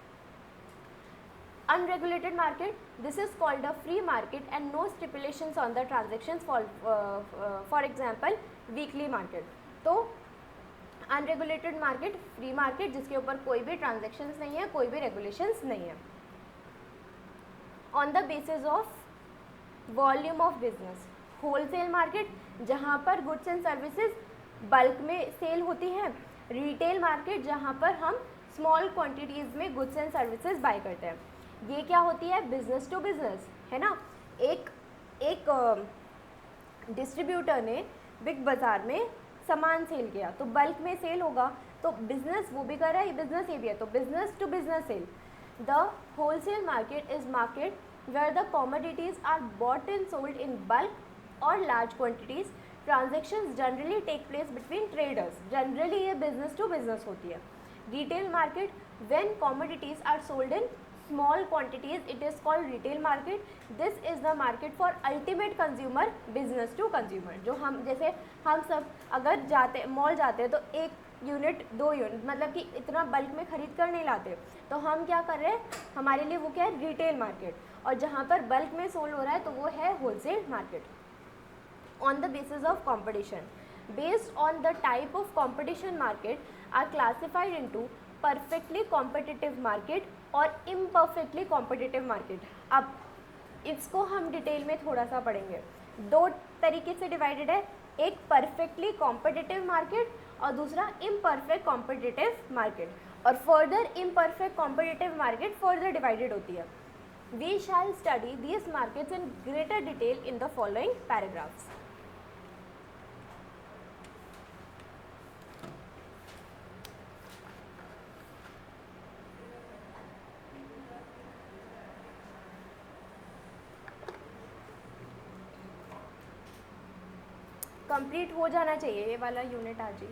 Unregulated market, this is called a free market and no stipulations on the transactions for example weekly market. तो unregulated market, free market जिसके ऊपर कोई भी transactions नहीं है, कोई भी regulations नहीं है। On the basis of volume of business, wholesale market जहाँ पर goods and services bulk में सेल होती है, retail market जहाँ पर हम small quantities में goods and services buy करते हैं। ये क्या होती है, बिजनेस टू बिजनेस, है ना। एक डिस्ट्रीब्यूटर ने बिग बाज़ार में सामान सेल किया तो बल्क में सेल होगा, तो बिजनेस वो भी कर रहा है, बिजनेस ये भी है, तो business to business sale. The wholesale market is market where the commodities are bought and sold in bulk और large quantities. Transactions generally take place between traders, generally ये बिजनेस टू बिजनेस होती है। Retail market, when commodities are sold in small quantities, it is called retail market. This is the market for ultimate consumer, business to consumer. जो हम जैसे हम सब अगर जाते मॉल जाते हैं तो एक यूनिट 2 यूनिट मतलब कि इतना बल्क में खरीद कर नहीं लाते, तो हम क्या कर रहे हैं, हमारे लिए वो क्या है, रिटेल मार्केट, और जहाँ पर बल्क में सोल्ड हो रहा है तो वो है wholesale market. On the basis of competition, based on the type of competition market are classified into perfectly competitive market और इम्परफेक्टली कॉम्पिटिटिव मार्केट। अब इसको हम डिटेल में थोड़ा सा पढ़ेंगे। 2 तरीके से डिवाइडेड है, एक परफेक्टली कॉम्पिटिटिव मार्केट और दूसरा इम्परफेक्ट कॉम्पिटिटिव मार्केट, और further imperfect competitive market further divided होती है। We shall study these markets in greater detail in the following paragraphs. Complete हो जाना चाहिए ये वाला यूनिट आज ही।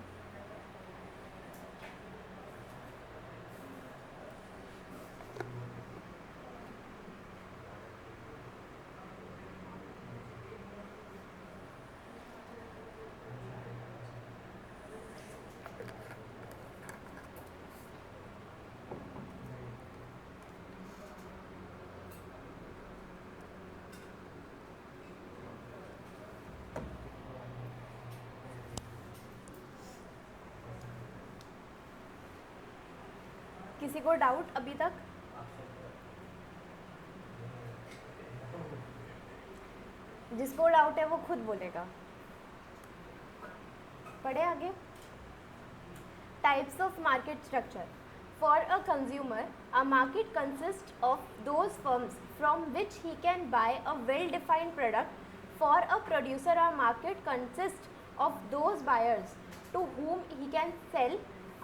किसी को डाउट अभी तक? जिसको डाउट है वो खुद बोलेगा। पढ़े आगे। Types of market structure. For a consumer, a market consist of those firms from which he can buy a well defined product. For a producer, a market consist of those buyers to whom he can sell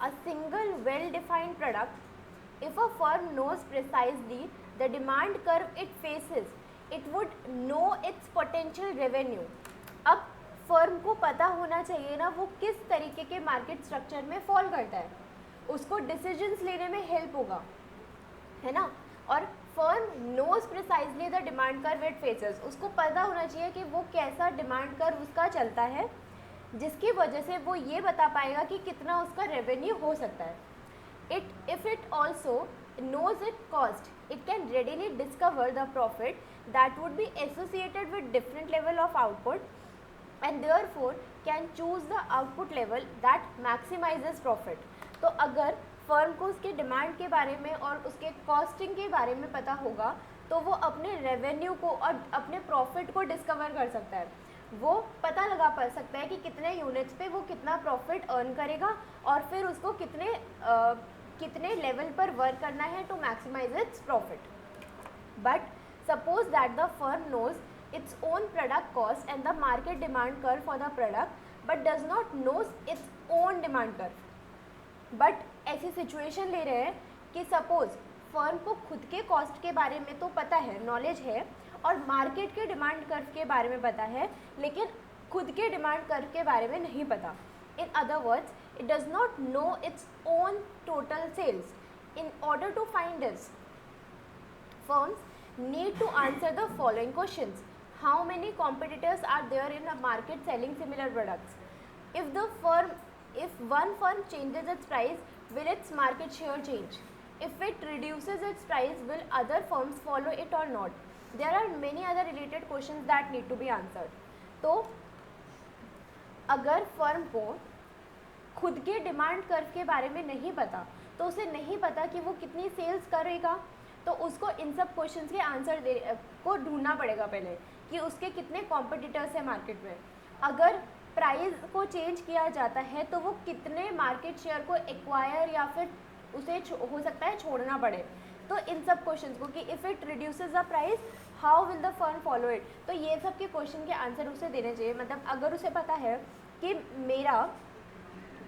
a single well-defined product. If a firm knows precisely the demand curve it faces, it would know its potential revenue. अब firm को पता होना चाहिए ना वो किस तरीके के मार्केट स्ट्रक्चर में फॉल करता है, उसको डिसीजंस लेने में हेल्प होगा, है ना। और firm knows precisely the demand curve it faces, उसको पता होना चाहिए कि वो कैसा डिमांड कर्व उसका चलता है। जिसकी वजह से वो ये बता पाएगा कि कितना उसका रेवेन्यू हो सकता है. If it also knows its cost, it can readily discover the profit that would be associated with different level of output and therefore can choose the output level that maximizes profit. तो अगर firm को उसके demand के बारे में और उसके costing के बारे में पता होगा तो वो अपने रेवेन्यू को और अपने प्रॉफिट को डिस्कवर कर सकता है. वो पता लगा पा सकता है कि कितने यूनिट्स पे वो कितना प्रॉफिट अर्न करेगा और फिर उसको कितने लेवल पर वर्क करना है to maximise its profit. But suppose that the firm knows its own product cost and the market demand curve for the product but does not knows its own demand curve. But ऐसी situation ले रहे हैं कि suppose firm को खुद के cost के बारे में तो पता है, नॉलेज है, और मार्केट के डिमांड कर्व के बारे में पता है, लेकिन खुद के डिमांड कर्व के बारे में नहीं पता. इन other words, it does not know its own total sales. In order to find this, firms need to answer the following questions. How many competitors are there in a market selling similar products? If one firm changes its price, will its market share change? If it reduces its price, will other firms follow it or not? There are many other related questions that need to be answered. तो अगर firm को खुद के demand curve के बारे में नहीं पता तो उसे नहीं पता कि वो कितनी सेल्स करेगा, तो उसको इन सब क्वेश्चंस के आंसर को ढूंढना पड़ेगा पहले कि उसके कितने कॉम्पिटिटर्स हैं मार्केट में. अगर प्राइस को चेंज किया जाता है तो वो कितने मार्केट शेयर को एक्वायर या फिर उसे हो सकता है छोड़ना पड़े. तो इन सब क्वेश्चंस को कि if it reduces the price how will the firm follow it, तो ये सब के क्वेश्चन के आंसर उसे देने चाहिए. मतलब अगर उसे पता है कि मेरा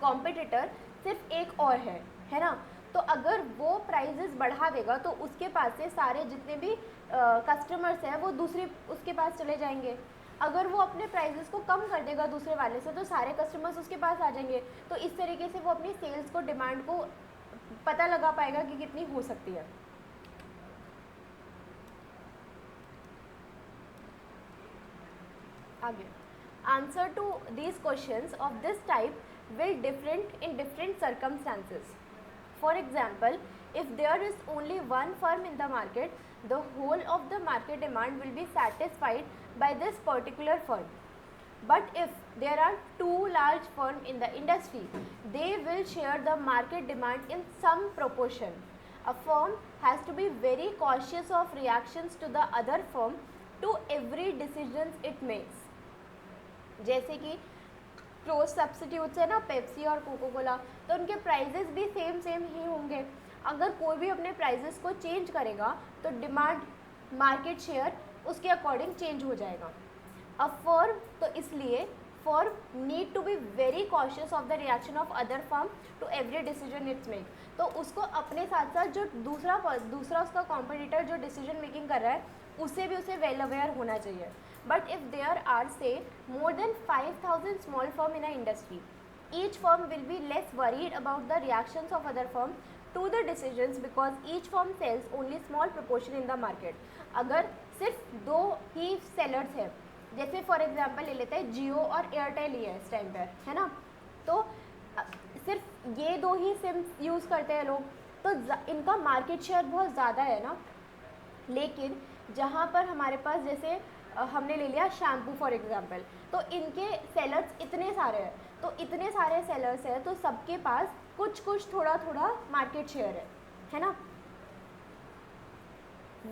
कॉम्पिटिटर सिर्फ एक और है ना, तो अगर वो प्राइजेस बढ़ा देगा तो उसके पास से सारे जितने भी कस्टमर्स हैं वो दूसरे उसके पास चले जाएंगे. अगर वो अपने प्राइजेस को कम कर देगा दूसरे वाले से तो सारे कस्टमर्स उसके पास आ जाएंगे. तो इस तरीके से वो अपनी सेल्स को, डिमांड को पता लगा पाएगा कि कितनी हो सकती है. आगे, answer to these questions of this type will different in different circumstances. For example, if there is only one firm in the market, the whole of the market demand will be satisfied by this particular firm. But if there are two large firms in the industry, they will share the market demand in some proportion. A firm has to be very cautious of reactions to the other firm to every decision it makes. जैसे कि close substitutes है ना, Pepsi और cocoa Cola, तो उनके prices भी same ही होंगे. अगर कोई भी अपने प्राइजेस को चेंज करेगा तो डिमांड, मार्केट शेयर उसके अकॉर्डिंग चेंज हो जाएगा. अ फर्म, तो इसलिए firm need to be very cautious of the reaction of other firm to every decision its make. तो उसको अपने साथ साथ जो दूसरा उसका कॉम्पिटिटर जो डिसीजन मेकिंग कर रहा है उसे भी उसे वेल अवेयर होना चाहिए. But if there are, say, more than 5,000 small firms in an industry, each firm will be less worried about the reactions of other firms to the decisions because each firm sells only small proportion in the market. अगर सिर्फ दो ही sellers हैं, जैसे for example ले लेते हैं जियो और Airtel ही है इस टाइम पर, है ना, तो सिर्फ ये दो ही सिम यूज़ करते हैं लोग, तो इनका मार्केट शेयर बहुत ज़्यादा है ना. लेकिन जहाँ पर हमारे पास जैसे हमने ले लिया शैम्पू फॉर एग्जांपल, तो इनके सेलर्स इतने सारे हैं, तो इतने सारे सेलर्स हैं तो सबके पास कुछ थोड़ा मार्केट शेयर है ना.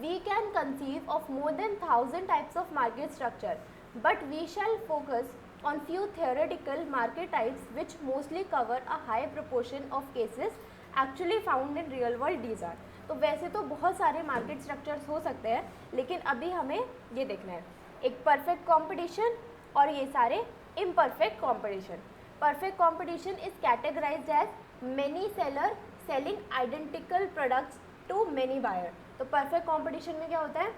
We can conceive of more than 1000 types of market structure, but we shall focus on few theoretical market types which mostly cover a high proportion of cases actually found in real world desire. तो वैसे तो बहुत सारे market structures हो सकते हैं, लेकिन अभी हमें ये देखना है एक परफेक्ट कंपटीशन और ये सारे imperfect competition. Perfect competition is categorised as many seller selling identical products to many buyer. तो परफेक्ट कंपटीशन में क्या होता है,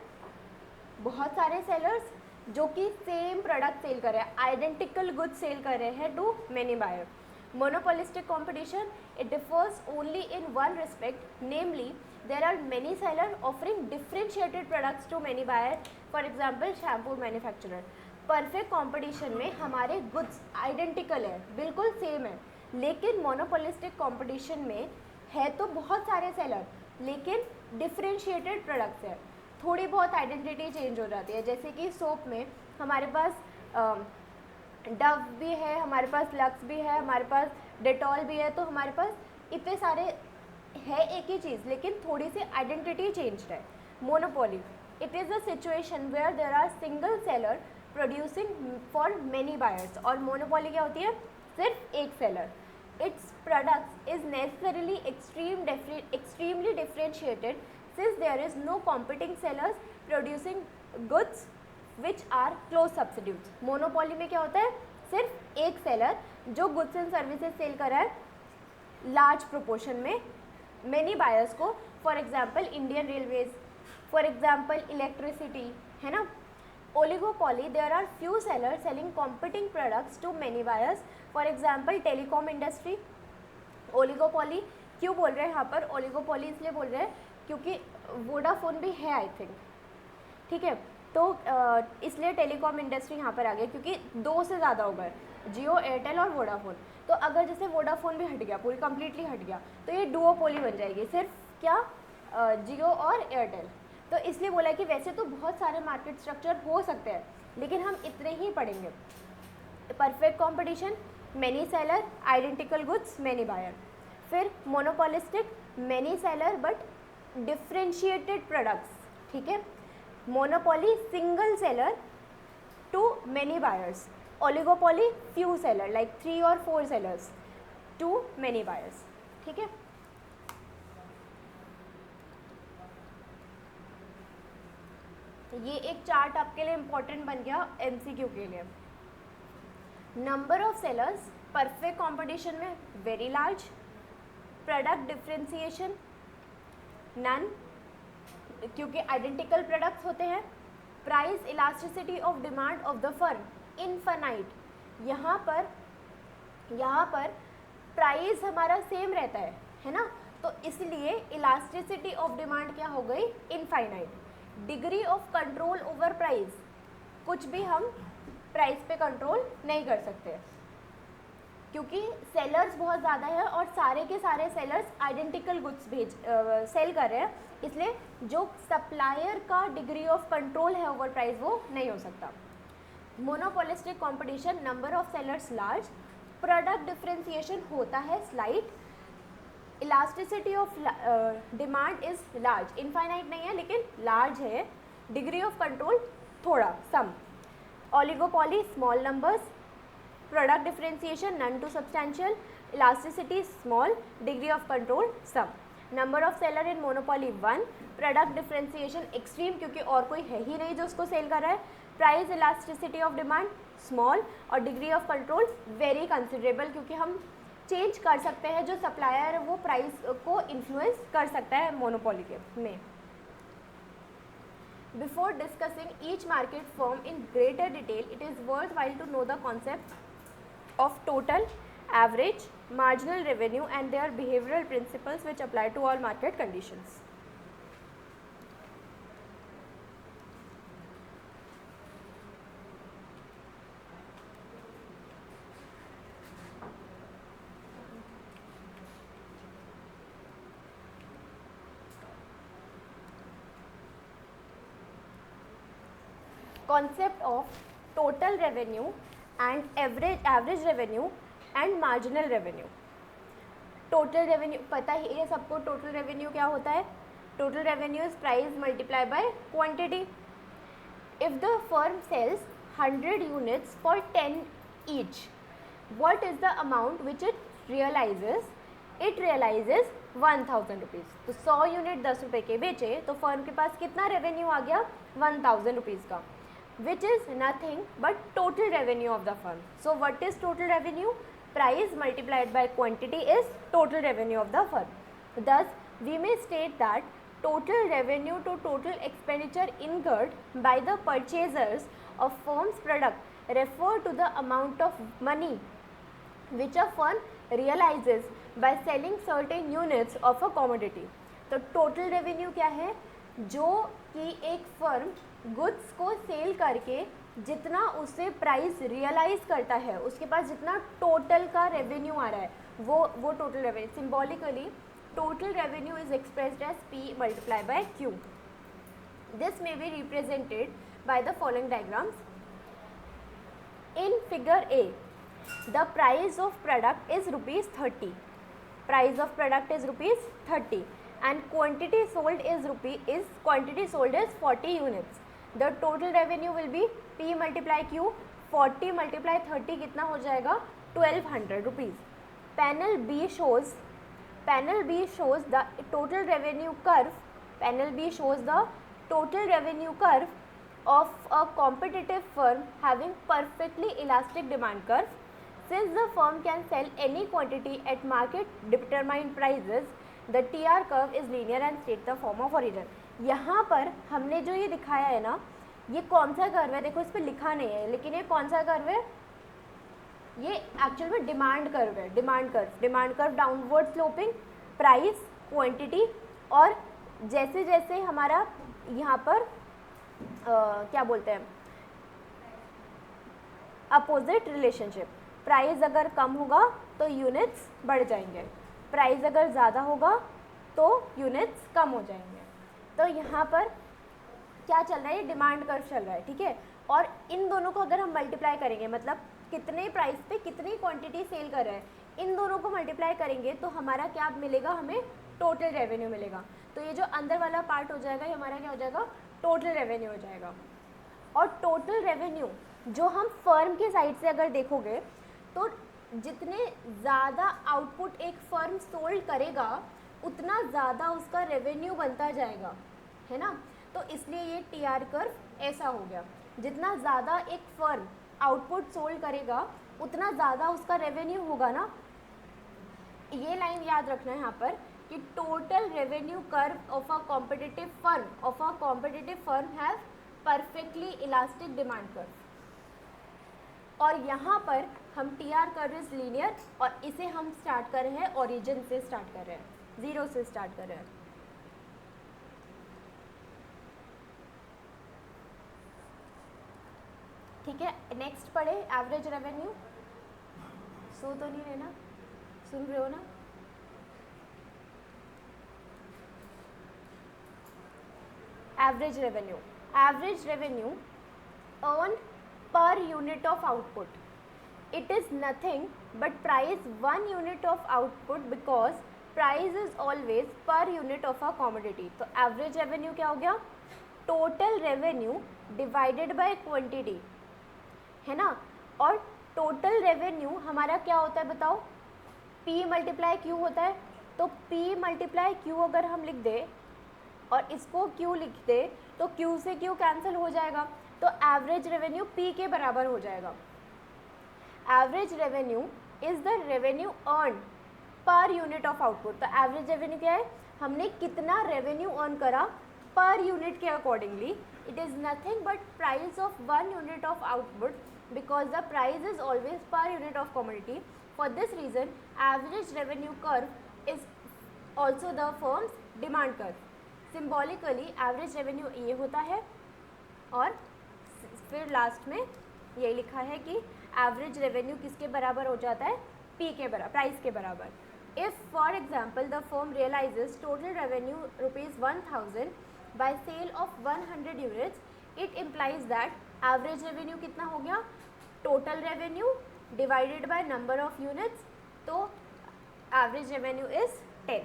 बहुत सारे सेलर्स जो कि सेम प्रोडक्ट सेल कर रहे हैं, आइडेंटिकल गुड्स सेल कर रहे हैं to many buyer. Monopolistic competition, it differs only in one respect, namely there are many sellers offering differentiated products to many buyers. For example, shampoo manufacturer. Perfect competition में हमारे goods identical है, बिल्कुल same है, लेकिन monopolistic competition में है तो बहुत सारे सेलर लेकिन डिफरेंशिएटेड प्रोडक्ट्स है, थोड़ी बहुत आइडेंटिटी चेंज हो जाती है। जैसे कि सोप में हमारे पास डव भी है, हमारे पास लक्स भी है, हमारे पास डेटॉल भी है, तो हमारे पास इतने सारे है एक ही चीज़ लेकिन थोड़ी सी आइडेंटिटी चेंज है। Monopoly, it is a situation where there are single seller producing for many buyers. और मोनोपोली क्या होती है? सिर्फ एक seller. Its products is necessarily extremely differentiated since there is no competing sellers producing goods which are close substitutes. Monopoly में क्या होता है? सिर्फ एक सेलर जो गुड्स एंड सर्विसेज सेल कर रहा है लार्ज प्रोपोर्शन में मेनी बायर्स को। For example Indian Railways, for example electricity, है ना। Oligopoly, there are few seller selling competing products to many buyers. For example telecom industry. Oligopoly क्यों बोल रहे हैं यहाँ पर? ओलिगोपोली इसलिए बोल रहे हैं क्योंकि वोडाफोन भी है आई थिंक, ठीक है, तो इसलिए टेलीकॉम इंडस्ट्री यहाँ पर आ गया क्योंकि दो से ज़्यादा हो गए, जियो, एयरटेल और वोडाफोन। तो अगर जैसे वोडाफोन भी हट गया, पूरी कम्प्लीटली हट गया, तो ये डुओपोली बन जाएगी, सिर्फ क्या जियो और एयरटेल। तो इसलिए बोला है कि वैसे तो बहुत सारे मार्केट स्ट्रक्चर हो सकते हैं लेकिन हम इतने ही पढ़ेंगे। Perfect competition, many seller, identical goods, many buyer. फिर monopolistic, many seller but differentiated products, ठीक है। Monopoly, single seller to many buyers. Oligopoly, few seller like 3 or 4 sellers to many buyers, ठीक है। ये एक चार्ट आपके लिए इम्पोर्टेंट बन गया एमसीक्यू के लिए। Number of sellers perfect competition में very large, product differentiation none क्योंकि आइडेंटिकल प्रोडक्ट्स होते हैं, price elasticity of demand of the firm infinite. यहाँ पर प्राइस हमारा सेम रहता है ना, तो इसलिए इलास्टिसिटी ऑफ डिमांड क्या हो गई? Infinite. Degree of control over price, कुछ भी हम प्राइस पे कंट्रोल नहीं कर सकते क्योंकि सेलर्स बहुत ज़्यादा है और सारे के सारे सेलर्स आइडेंटिकल गुड्स सेल कर रहे हैं, इसलिए जो सप्लायर का डिग्री ऑफ कंट्रोल है ओवर प्राइस वो नहीं हो सकता। Monopolistic competition, number of sellers large, product differentiation होता है slight, elasticity of demand is large, infinite नहीं है लेकिन लार्ज है, डिग्री ऑफ कंट्रोल थोड़ा some. Oligopoly, small numbers, product differentiation none to substantial, elasticity small, degree of control some. Number of seller in monopoly 1, product differentiation extreme क्योंकि और कोई है ही नहीं जो उसको सेल कर रहा है, price elasticity of demand small और degree of control very considerable क्योंकि हम चेंज कर सकते हैं, जो सप्लायर है वो प्राइस को इन्फ्लुएंस कर सकता है मोनोपोली के में। Before discussing each market firm in greater detail it is worth while to know the concept of total, average, marginal revenue and their behavioral principles which apply to all market conditions. Concept of total revenue and average revenue and marginal revenue. Total revenue पता ही है सबको, total revenue क्या होता है? Total revenue is price multiply by quantity. If the firm sells 100 units for 10 each, what is the amount which it realises? It realises 1000 rupees. तो 100 unit 10 रुपये के बेचे तो फर्म के पास कितना रेवेन्यू आ गया? 1000 रुपीज़ का, which is nothing but total revenue of the firm. So what is total revenue? Price multiplied by quantity is total revenue of the firm. Thus we may state that total revenue to total expenditure incurred by the purchasers of firm's product refer to the amount of money which a firm realizes by selling certain units of a commodity. तो total revenue क्या है? जो कि एक firm goods को cell करके जितना उसे प्राइस रियलाइज करता है, उसके पास जितना टोटल का रेवेन्यू आ रहा है वो total revenue. Symbolically total revenue is expressed as P multiply by Q. This may be represented by the following diagrams. In figure A, the price of product is rupees 30. Price of product is rupees 30 and quantity sold is 40 units. The total revenue will be P multiply Q. 40 multiply 30 कितना हो जाएगा 1200 rupees. Panel B shows the total revenue curve. Panel B shows the total revenue curve of a competitive firm having perfectly elastic demand curve. Since the firm can sell any quantity at market determined prices, the TR curve is linear and states the form of origin. यहाँ पर हमने जो ये दिखाया है ना, ये कौन सा कर्व है, देखो इस पर लिखा नहीं है, लेकिन ये कौन सा कर्व है, ये एक्चुअल में डिमांड कर्व है. Demand curve downward sloping, price, quantity, और जैसे जैसे हमारा यहाँ पर क्या बोलते हैं अपोजिट रिलेशनशिप. प्राइस अगर कम होगा तो यूनिट्स बढ़ जाएंगे, प्राइस अगर ज़्यादा होगा तो यूनिट्स कम हो जाएंगे. तो यहाँ पर क्या चल रहा है, ये डिमांड कर्व चल रहा है, ठीक है. और इन दोनों को अगर हम मल्टीप्लाई करेंगे, मतलब कितने प्राइस पे कितनी क्वांटिटी सेल कर रहे हैं, इन दोनों को मल्टीप्लाई करेंगे तो हमारा क्या मिलेगा, हमें टोटल रेवेन्यू मिलेगा. तो ये जो अंदर वाला पार्ट हो जाएगा, ये हमारा क्या हो जाएगा, टोटल रेवेन्यू हो जाएगा. और टोटल रेवेन्यू जो हम फर्म के साइड से अगर देखोगे तो जितने ज़्यादा आउटपुट एक फर्म सोल्ड करेगा उतना ज़्यादा उसका रेवेन्यू बनता जाएगा, है ना. तो इसलिए ये TR कर्व ऐसा हो गया. जितना ज़्यादा एक फर्म आउटपुट सोल्ड करेगा उतना ज़्यादा उसका रेवेन्यू होगा ना. ये लाइन याद रखना है यहाँ पर कि total revenue curve of a competitive firm have perfectly elastic demand curve. और यहाँ पर हम TR कर्व इज लीनियर, और इसे हम स्टार्ट कर रहे हैं ओरिजिन से, स्टार्ट कर रहे हैं, 0 से स्टार्ट कर रहे हैं. ठीक है, नेक्स्ट पढ़े एवरेज रेवेन्यू. सो तो नहीं रहना, सुन रहे हो ना. Average revenue earned per unit of output. It is nothing but price 1 unit of output because price is always per unit of a commodity. तो average revenue क्या हो गया, total revenue divided by quantity, है ना. और total revenue हमारा क्या होता है बताओ, P मल्टीप्लाई Q होता है. तो P मल्टीप्लाई Q अगर हम लिख दे और इसको Q लिख दे तो Q से Q कैंसिल हो जाएगा, तो एवरेज रेवेन्यू P के बराबर हो जाएगा. Average revenue is the revenue earn पर यूनिट ऑफ आउटपुट. तो एवरेज रेवेन्यू क्या है, हमने कितना रेवेन्यू अर्न करा पर यूनिट के accordingly. It is nothing but price of 1 unit of output because the price is always per unit of commodity. For this reason average revenue curve is also the firm's demand curve. Symbolically average revenue ये होता है, और फिर last में ये लिखा है कि एवरेज रेवेन्यू किसके बराबर हो जाता है, P के बराबर, प्राइस के बराबर. If for example the firm realises total revenue ₹1000 by sale of 100 units, it implies that average revenue कितना हो गया, total revenue divided by number of units. तो एवरेज रेवेन्यू इज 10.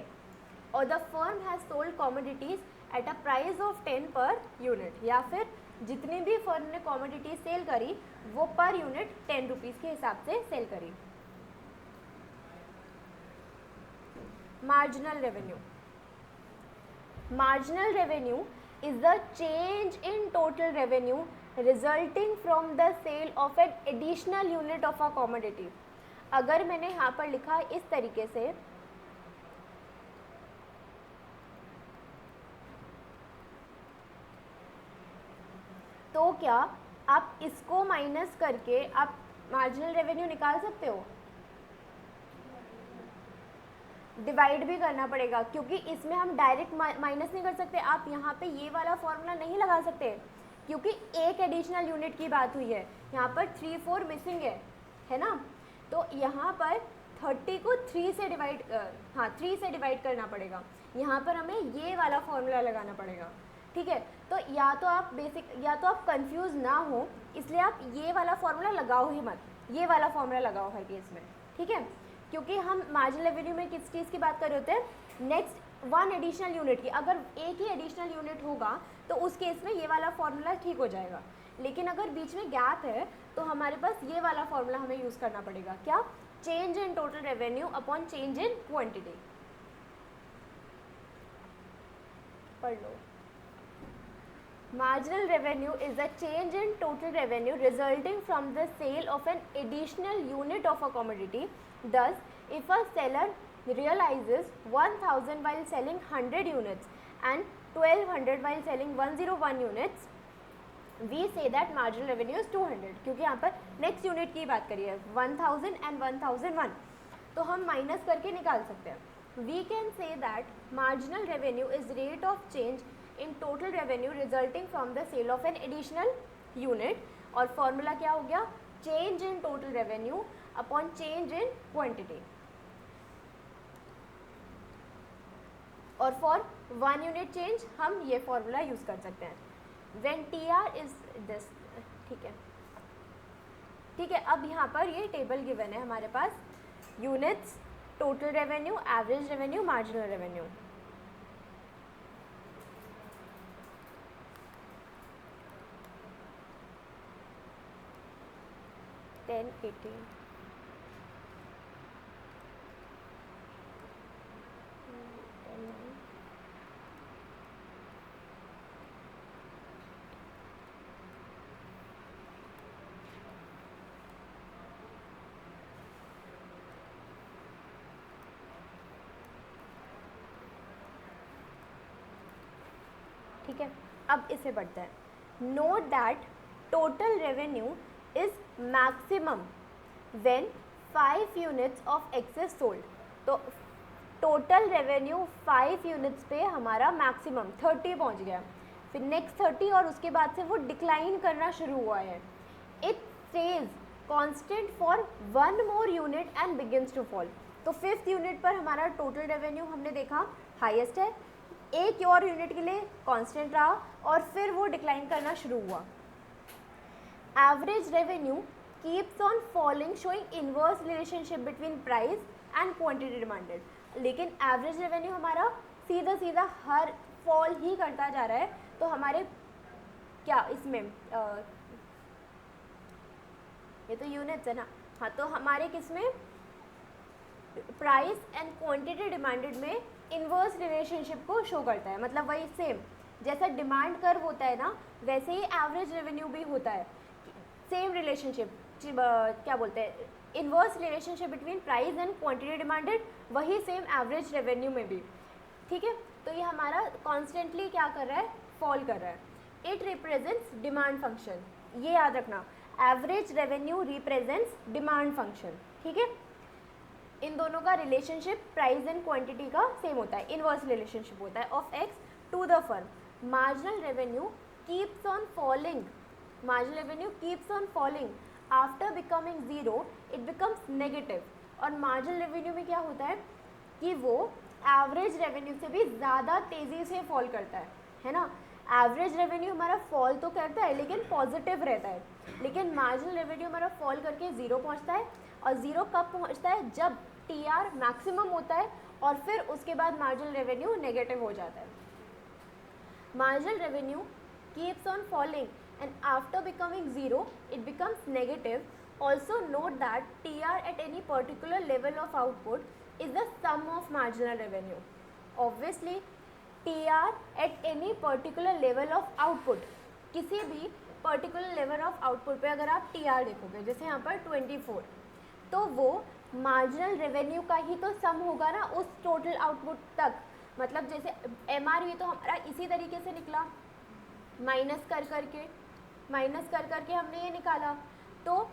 और the firm has sold commodities at a price of 10 per unit, या फिर जितनी भी firm ने कॉमोडिटी सेल करी वो पर यूनिट 10 रुपीज़ के हिसाब से सेल करी. Marginal revenue is the change in total revenue resulting from the sale of an additional unit of a commodity. अगर मैंने यहाँ पर लिखा इस तरीके से, तो क्या आप इसको माइनस करके आप मार्जिनल रेवेन्यू निकाल सकते हो, डिवाइड भी करना पड़ेगा क्योंकि इसमें हम डायरेक्ट माइनस नहीं कर सकते. आप यहाँ पे ये वाला फॉर्मूला नहीं लगा सकते, क्योंकि एक एडिशनल यूनिट की बात हुई है, यहाँ पर 3 4 मिसिंग है ना, तो यहाँ पर 30 को 3 से डिवाइड करना पड़ेगा। यहाँ पर हमें ये वाला फॉर्मूला लगाना पड़ेगा, ठीक है। तो या तो आप कंफ्यूज ना हो, इसलिए आप ये वाला फॉर्मूला लगाओ ही मत, ये वाला फॉर्मूला लगाओ हर केस में, ठीक है। क्योंकि हम मार्जिनल रेवेन्यू में किस चीज़ की बात कर रहे होते हैं, नेक्स्ट 1 एडिशनल यूनिट की। अगर एक ही एडिशनल यूनिट होगा तो उस केस में ये वाला फॉर्मूला ठीक हो जाएगा, लेकिन अगर बीच में गैप है तो हमारे पास ये वाला फॉर्मूला हमें यूज़ करना पड़ेगा। क्या? Change in total revenue upon change in quantity. पढ़ लो। Marginal revenue is a change in total revenue resulting from the sale of an additional unit of a commodity. Thus, if a seller realizes 1000 while selling 100 units and 1200 while selling 101 units, we say that marginal revenue is 200, क्योंकि यहाँ पर next unit की बात करी है 1000 and 1001, तो हम minus करके निकाल सकते हैं। We can say that marginal revenue is rate of change in total revenue resulting from the sale of an additional unit, और फॉर्मूला क्या हो गया, change in total revenue upon change in quantity, और for 1 unit change हम ये formula use कर सकते हैं। when TR is this, ठीक है। अब यहाँ पर ये टेबल गिवन है हमारे पास, units, total revenue, average revenue, marginal revenue. ठीक है, अब इसे बढ़ते हैं। Note that total revenue is maximum when 5 units of excess sold. तो टोटल रेवेन्यू 5 यूनिट्स पे हमारा मैक्सिमम 30 पहुंच गया, फिर नेक्स्ट 30 और उसके बाद से वो डिक्लाइन करना शुरू हुआ है। It stays constant for 1 more unit and begins to fall. तो 5th यूनिट पर हमारा टोटल रेवेन्यू हमने देखा हाईएस्ट है, एक और यूनिट के लिए कांस्टेंट रहा और फिर वो डिक्लाइन करना शुरू हुआ। Average revenue keeps on falling showing inverse relationship between price and quantity demanded. लेकिन एवरेज रेवेन्यू हमारा सीधा सीधा हर फॉल ही करता जा रहा है। तो हमारे क्या इसमें ये तो यूनिट्स है ना, हाँ, तो हमारे किसमें प्राइस एंड क्वांटिटी डिमांडेड में इनवर्स रिलेशनशिप को शो करता है। मतलब वही सेम जैसा डिमांड कर्व होता है ना, वैसे ही एवरेज रेवेन्यू भी होता है। सेम रिलेशनशिप, क्या बोलते हैं, inverse relationship between price and quantity demanded, वही सेम एवरेज रेवेन्यू में भी। ठीक है, तो ये हमारा कॉन्स्टेंटली क्या कर रहा है, फॉल कर रहा है। इट रिप्रेजेंट्स डिमांड फंक्शन, ये याद रखना, average revenue represents demand function. ठीक है, इन दोनों का रिलेशनशिप प्राइस एंड क्वांटिटी का सेम होता है, इनवर्स रिलेशनशिप होता है of x to the firm. Marginal revenue keeps on falling, marginal revenue keeps on falling after becoming zero it becomes negative. और मार्जिनल रेवेन्यू में क्या होता है कि वो एवरेज रेवेन्यू से भी ज़्यादा तेज़ी से फॉल करता है ना। एवरेज रेवेन्यू हमारा फॉल तो करता है लेकिन पॉजिटिव रहता है, लेकिन मार्जिनल रेवेन्यू हमारा फॉल करके ज़ीरो पहुंचता है। और ज़ीरो कब पहुंचता है, जब टीआर मैक्सिमम होता है और फिर उसके बाद मार्जिनल रेवेन्यू नेगेटिव हो जाता है। Marginal revenue keeps on falling and after becoming zero it becomes negative. Also note that TR at any particular level of output is the sum of marginal revenue. Obviously TR at any particular level of output, किसी भी particular level of output पे अगर आप TR देखोगे, जैसे यहाँ पर 24, तो वो marginal revenue का ही तो सम होगा ना उस total output तक। मतलब जैसे MRV तो हमारा इसी तरीके से निकला, माइनस कर करके हमने ये निकाला। तो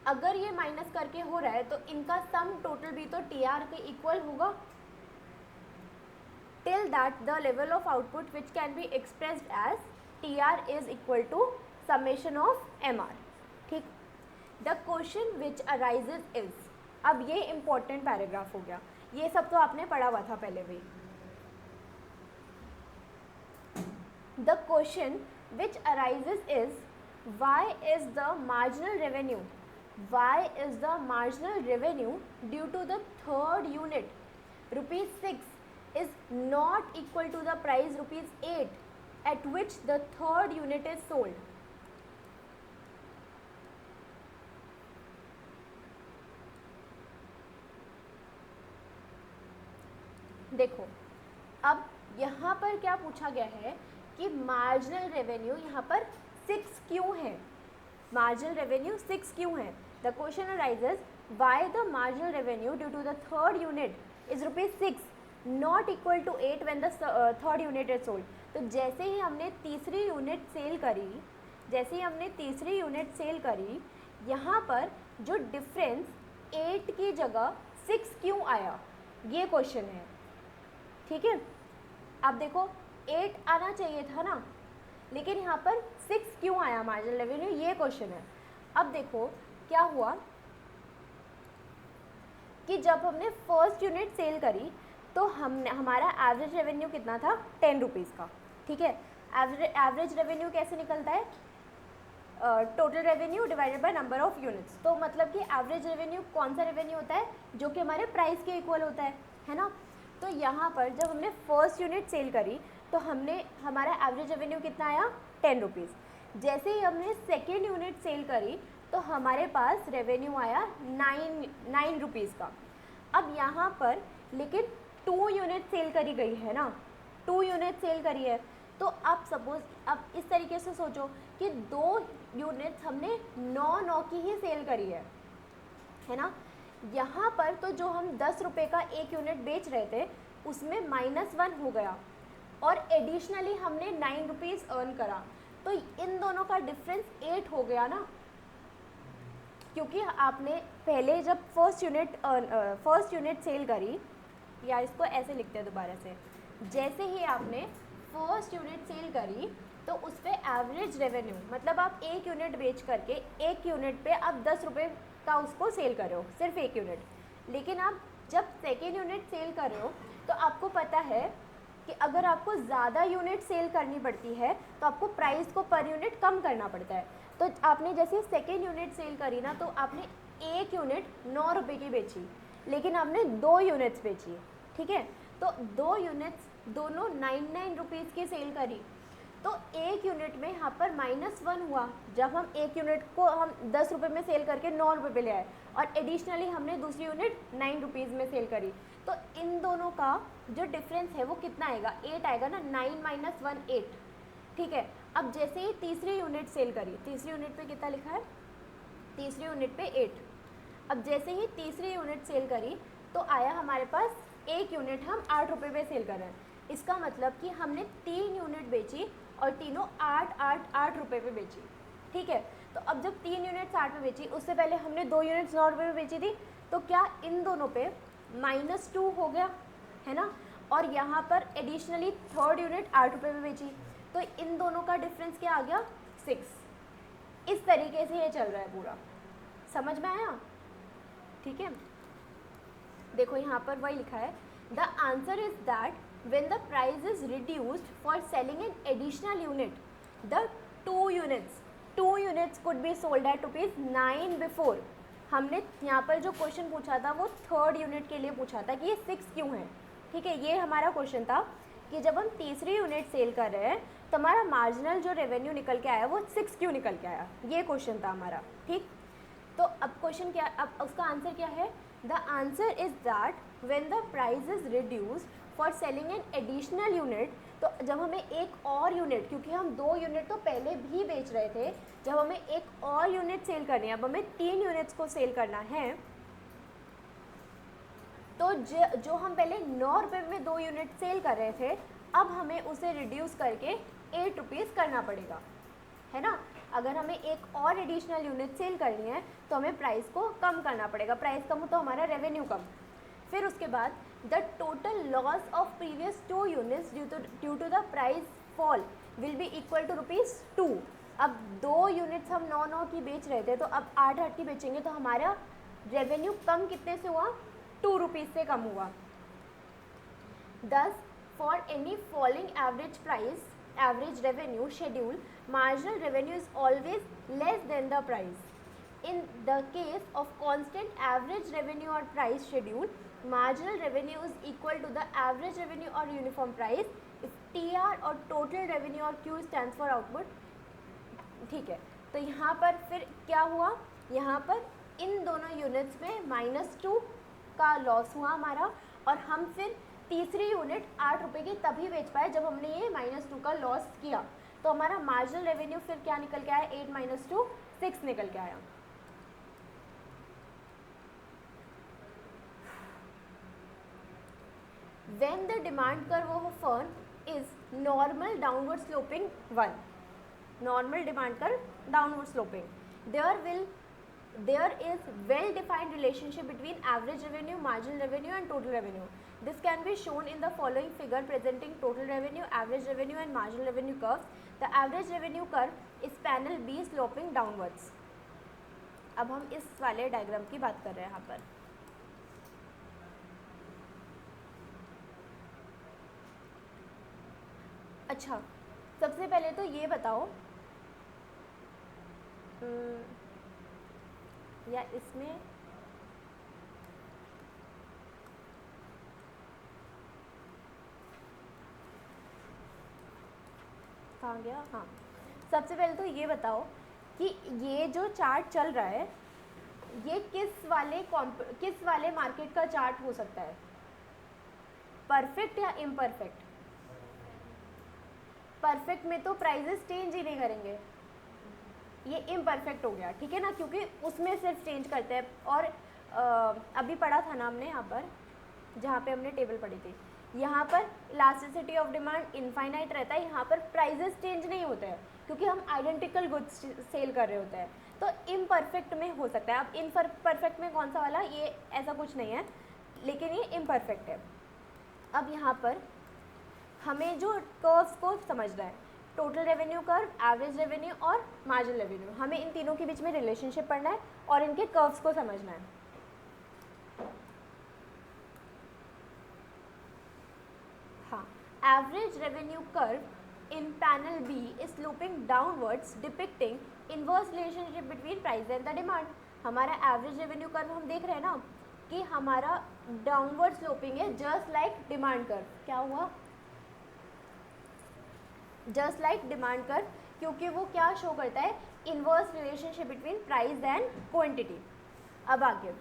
अगर ये माइनस करके हो रहा है तो इनका सम टोटल भी तो टीआर के इक्वल होगा। Till that the level of output which can be expressed as TR is equal to summation of MR. ठीक. The question which arises is, अब ये इंपॉर्टेंट पैराग्राफ हो गया, ये सब तो आपने पढ़ा हुआ था पहले भी. The question which arises is why is the marginal revenue due to the third unit rupees 6 is not equal to the price rupees 8 at which the third unit is sold. देखो अब यहाँ पर क्या पूछा गया है कि मार्जिनल रेवेन्यू यहाँ पर 6 क्यों है, मार्जिनल रेवेन्यू 6 क्यों है. The question arises why the marginal revenue due to the third unit is ₹6 not equal to 8 when the third unit is sold. तो जैसे ही हमने तीसरी यूनिट सेल करी, यहाँ पर जो डिफरेंस 8 की जगह 6 क्यों आया, ये क्वेश्चन है. ठीक है, अब देखो 8 आना चाहिए था ना, लेकिन यहाँ पर 6 क्यों आया मार्जिनल रेवेन्यू, ये क्वेश्चन है. अब देखो क्या हुआ कि जब हमने फर्स्ट यूनिट सेल करी तो हमारा एवरेज रेवेन्यू कितना था, ₹10 का. ठीक है, एवरेज रेवेन्यू कैसे निकलता है, total revenue divided by number of units. तो मतलब कि एवरेज रेवेन्यू कौन सा रेवेन्यू होता है, जो कि हमारे प्राइस के इक्वल होता है ना. तो यहाँ पर जब हमने फर्स्ट यूनिट सेल करी तो हमारा एवरेज रेवेन्यू कितना आया, ₹10. जैसे ही हमने सेकेंड यूनिट सेल करी तो हमारे पास रेवेन्यू आया ₹9 का. अब यहाँ पर लेकिन 2 यूनिट सेल करी गई है ना, 2 यूनिट सेल करी है. तो अब सपोज अब इस तरीके से सोचो कि 2 यूनिट्स हमने 9 की ही सेल करी है ना. यहाँ पर तो जो हम ₹10 का एक यूनिट बेच रहे थे उसमें -1 हो गया और एडिशनली हमने ₹9 अर्न करा, तो इन दोनों का डिफरेंस 8 हो गया ना, क्योंकि आपने पहले जब फर्स्ट यूनिट सेल करी, या इसको ऐसे लिखते हैं दोबारा से, जैसे ही आपने फर्स्ट यूनिट सेल करी तो उस पर एवरेज रेवेन्यू, मतलब आप एक यूनिट बेच करके एक यूनिट पे आप ₹10 का उसको सेल कर रहे हो, सिर्फ एक यूनिट. लेकिन आप जब सेकेंड यूनिट सेल कर रहे हो तो आपको पता है कि अगर आपको ज़्यादा यूनिट सेल करनी पड़ती है तो आपको प्राइस को पर यूनिट कम करना पड़ता है. तो आपने जैसे सेकेंड यूनिट सेल करी ना, तो आपने एक यूनिट ₹9 की बेची, लेकिन आपने 2 यूनिट्स बेची. ठीक है, तो 2 यूनिट्स दोनों ₹9 की सेल करी, तो एक यूनिट में यहाँ पर -1 हुआ जब हम एक यूनिट को हम ₹10 में सेल करके ₹9 पे ले आए, और एडिशनली हमने दूसरी यूनिट ₹9 में सेल करी. तो इन दोनों का जो डिफरेंस है वो कितना आएगा, 8 आएगा ना, 9 - 1 8. ठीक है, अब जैसे ही तीसरी यूनिट सेल करी, तीसरी यूनिट पे कितना लिखा है, तीसरी यूनिट पे 8. अब जैसे ही तीसरी यूनिट सेल करी तो आया हमारे पास एक यूनिट हम ₹8 पे सेल कर रहे हैं. इसका मतलब कि हमने 3 यूनिट बेची और तीनों 8 रुपये पे बेची. ठीक है, तो अब जब 3 यूनिट्स 8 पे बेची, उससे पहले हमने 2 यूनिट्स ₹9 पे बेची थी, तो क्या इन दोनों पे -2 हो गया है ना, और यहाँ पर एडिशनली थर्ड यूनिट ₹8 पे बेची, तो इन दोनों का डिफरेंस क्या आ गया, 6. इस तरीके से ये चल रहा है पूरा, समझ में आया. ठीक है, देखो यहाँ पर वही लिखा है, the answer is that when the price is reduced for selling an additional unit, the 2 units could be sold at ₹9 before. हमने यहाँ पर जो क्वेश्चन पूछा था वो थर्ड यूनिट के लिए पूछा था कि ये 6 क्यों है. ठीक है, ये हमारा क्वेश्चन था कि जब हम तीसरी यूनिट सेल कर रहे हैं तो हमारा मार्जिनल जो रेवेन्यू निकल के आया वो 6 क्यों निकल के आया, ये क्वेश्चन था हमारा. ठीक, तो अब क्वेश्चन क्या, अब उसका आंसर क्या है, the answer is that when the price is reduced for selling N additional unit. तो जब हमें एक और यूनिट, क्योंकि हम 2 यूनिट तो पहले भी बेच रहे थे, जब हमें एक और यूनिट सेल करनी है, अब हमें 3 यूनिट्स को सेल करना है, तो जो हम पहले ₹9 में 2 यूनिट सेल कर रहे थे, अब हमें उसे रिड्यूस करके ₹8 करना पड़ेगा, है ना. अगर हमें एक और एडिशनल यूनिट सेल करनी है तो हमें प्राइस को कम करना पड़ेगा, प्राइस कम हो तो हमारा रेवेन्यू कम. फिर उसके बाद the total loss of previous 2 units due to the price fall will be equal to ₹2। अब 2 यूनिट्स हम 9 की बेच रहे थे, तो अब 8 की बेचेंगे तो हमारा रेवेन्यू कम कितने से हुआ, ₹2 से कम हुआ। Thus, for any falling average revenue schedule, marginal revenue is always less than the price. In the case of constant average revenue or price schedule, marginal revenue is equal to the average revenue or uniform price if TR or total revenue or Q stands for output. ठीक है, तो यहाँ पर फिर क्या हुआ, यहाँ पर इन दोनों यूनिट्स में -2 का लॉस हुआ हमारा, और हम फिर तीसरी यूनिट ₹8 की तभी बेच पाए जब हमने ये -2 का लॉस किया। तो हमारा मार्जिनल रेवेन्यू फिर क्या निकल के आया, 8 - 2 6 निकल के आया। When the demand curve of a firm is normal downward sloping 1, normal demand curve downward sloping, there is well defined relationship between average revenue, marginal revenue and total revenue. This can be shown in the following figure presenting total revenue, average revenue and marginal revenue curves. The average revenue curve is panel B sloping downwards. अब हम इस वाले diagram की बात कर रहे हैं यहाँ पर। अच्छा, सबसे पहले तो ये बताओ, या इसमें कहाँ गया, हाँ, सबसे पहले तो ये बताओ कि ये जो चार्ट चल रहा है ये किस वाले मार्केट का चार्ट हो सकता है, परफेक्ट या इम्परफेक्ट? परफेक्ट में तो प्राइजेस चेंज ही नहीं करेंगे, ये इम्परफेक्ट हो गया, ठीक है ना, क्योंकि उसमें सिर्फ चेंज करते हैं। और अभी पढ़ा था ना हमने यहाँ पर, जहाँ पे हमने टेबल पढ़ी थी, यहाँ पर इलास्टिसिटी ऑफ डिमांड इनफाइनाइट रहता है, यहाँ पर प्राइजेस चेंज नहीं होते हैं क्योंकि हम आइडेंटिकल गुड्स सेल कर रहे होते हैं। तो इम्परफेक्ट में हो सकता है। अब इम्परफेक्ट में कौन सा वाला, ये ऐसा कुछ नहीं है, लेकिन ये इम्परफेक्ट है। अब यहाँ पर हमें जो कर्व्स को समझना है, total revenue curve, average revenue और मार्जिनल रेवेन्यू, हमें इन तीनों के बीच में रिलेशनशिप पढ़ना है और इनके कर्व्स को समझना है। हाँ, average revenue curve in panel B is sloping downwards depicting inverse relationship between price and the demand. हमारा एवरेज रेवेन्यू कर्व हम देख रहे हैं ना कि हमारा डाउनवर्ड स्लोपिंग है, जस्ट लाइक डिमांड कर्व। क्या हुआ, जस्ट लाइक डिमांड कर्व, क्योंकि वो क्या शो करता है, inverse relationship between price and quantity. अब आगे,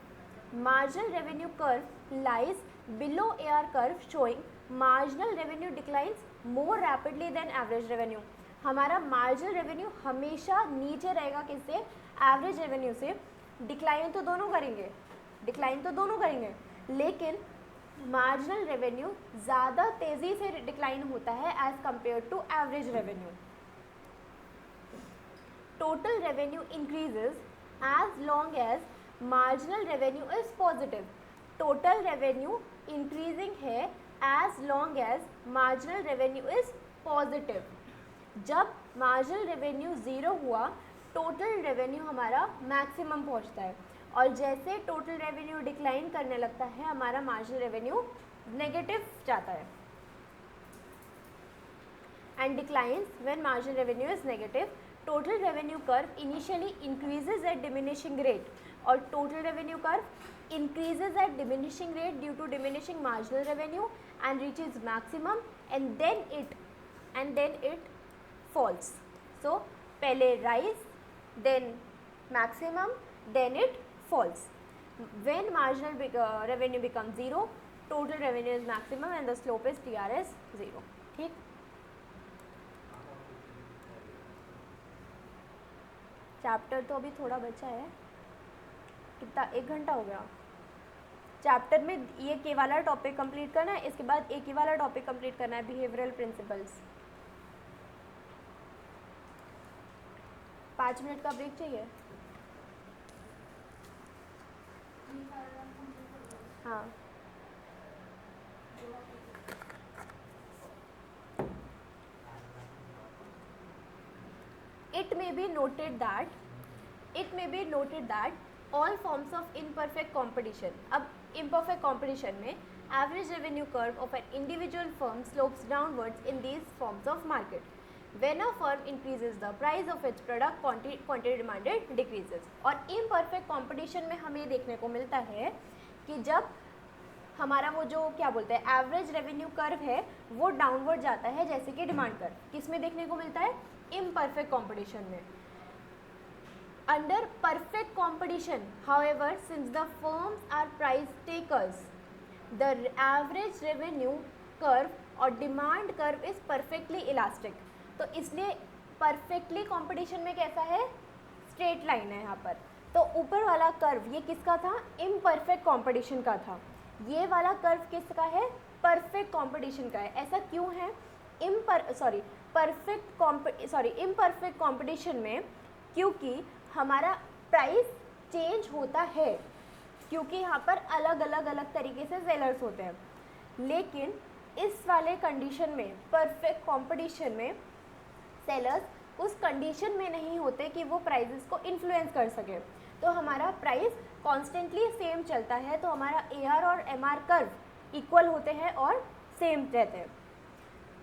marginal revenue curve lies below AR curve showing marginal revenue declines more rapidly than average revenue. हमारा मार्जिनल रेवेन्यू हमेशा नीचे रहेगा किससे, एवरेज रेवेन्यू से। डिक्लाइन तो दोनों करेंगे, लेकिन मार्जिनल रेवेन्यू ज़्यादा तेज़ी से डिक्लाइन होता है as compare to average revenue. Total revenue increases as long as marginal revenue is positive. Total revenue increasing है as long as marginal revenue is positive. जब मार्जिनल रेवेन्यू ज़ीरो हुआ, total revenue हमारा maximum पहुंचता है, और जैसे total revenue decline करने लगता है, हमारा मार्जिनल रेवेन्यू नेगेटिव जाता है। And declines when marginal revenue is negative. Total revenue curve initially increases at diminishing rate, और total revenue curve increases at diminishing rate due to diminishing marginal revenue and reaches maximum and then it falls. So पहले rise, then maximum, then it falls. When marginal revenue becomes zero, total revenue is maximum and the slope is TRS 0. ठीक, chapter तो अभी थोड़ा बचा है, कितना, 1 घंटा हो गया। चैप्टर में ये के वाला टॉपिक कंप्लीट करना है, इसके बाद एक ही वाला टॉपिक कंप्लीट करना है, बिहेवियरल प्रिंसिपल्स। 5 मिनट का ब्रेक चाहिए। हाँ, It may be noted that all forms of imperfect competition. अब imperfect competition में average revenue curve of an individual firm slopes downwards in these forms of market. When a firm increases the price of its product, quantity demanded decreases. और imperfect competition में हमें देखने को मिलता है कि जब हमारा वो जो क्या बोलते हैं एवरेज रेवेन्यू कर्व है वो डाउनवर्ड जाता है, जैसे कि डिमांड कर्व. किस में देखने को मिलता है? इम्परफेक्ट कॉम्पिटिशन में. Under perfect competition, however, since the firms are price takers, the average revenue curve और demand curve is perfectly elastic. तो इसलिए परफेक्टली कॉम्पिटिशन में कैसा है? स्ट्रेट लाइन है यहाँ पर. तो ऊपर वाला कर्व ये किसका था? इम्परफेक्ट कॉम्पिटिशन का था. ये वाला कर्व किसका है? परफेक्ट कॉम्पिटिशन का है. ऐसा क्यों है? इम्परफेक्ट कॉम्पिटिशन में क्योंकि हमारा प्राइस चेंज होता है, क्योंकि यहाँ पर अलग अलग तरीके से सेलर्स होते हैं. लेकिन इस वाले कंडीशन में, परफेक्ट कॉम्पिटिशन में, सेलर्स उस कंडीशन में नहीं होते कि वो प्राइसेस को इन्फ्लुएंस कर सके. तो हमारा प्राइस कॉन्स्टेंटली सेम चलता है, तो हमारा AR और MR कर्व इक्वल होते हैं और सेम रहते हैं.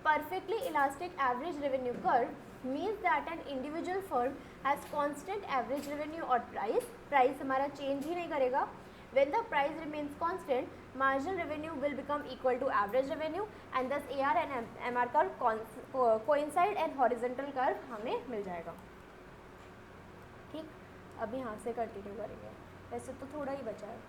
Perfectly elastic average revenue curve means that an individual firm has constant average revenue और प्राइस हमारा चेंज ही नहीं करेगा. When the price remains constant, marginal revenue will become equal to average revenue and thus AR and MR curve coincide and horizontal curve हमें मिल जाएगा. ठीक, अब यहाँ से कंटिन्यू करेंगे. वैसे तो थोड़ा ही बचा है.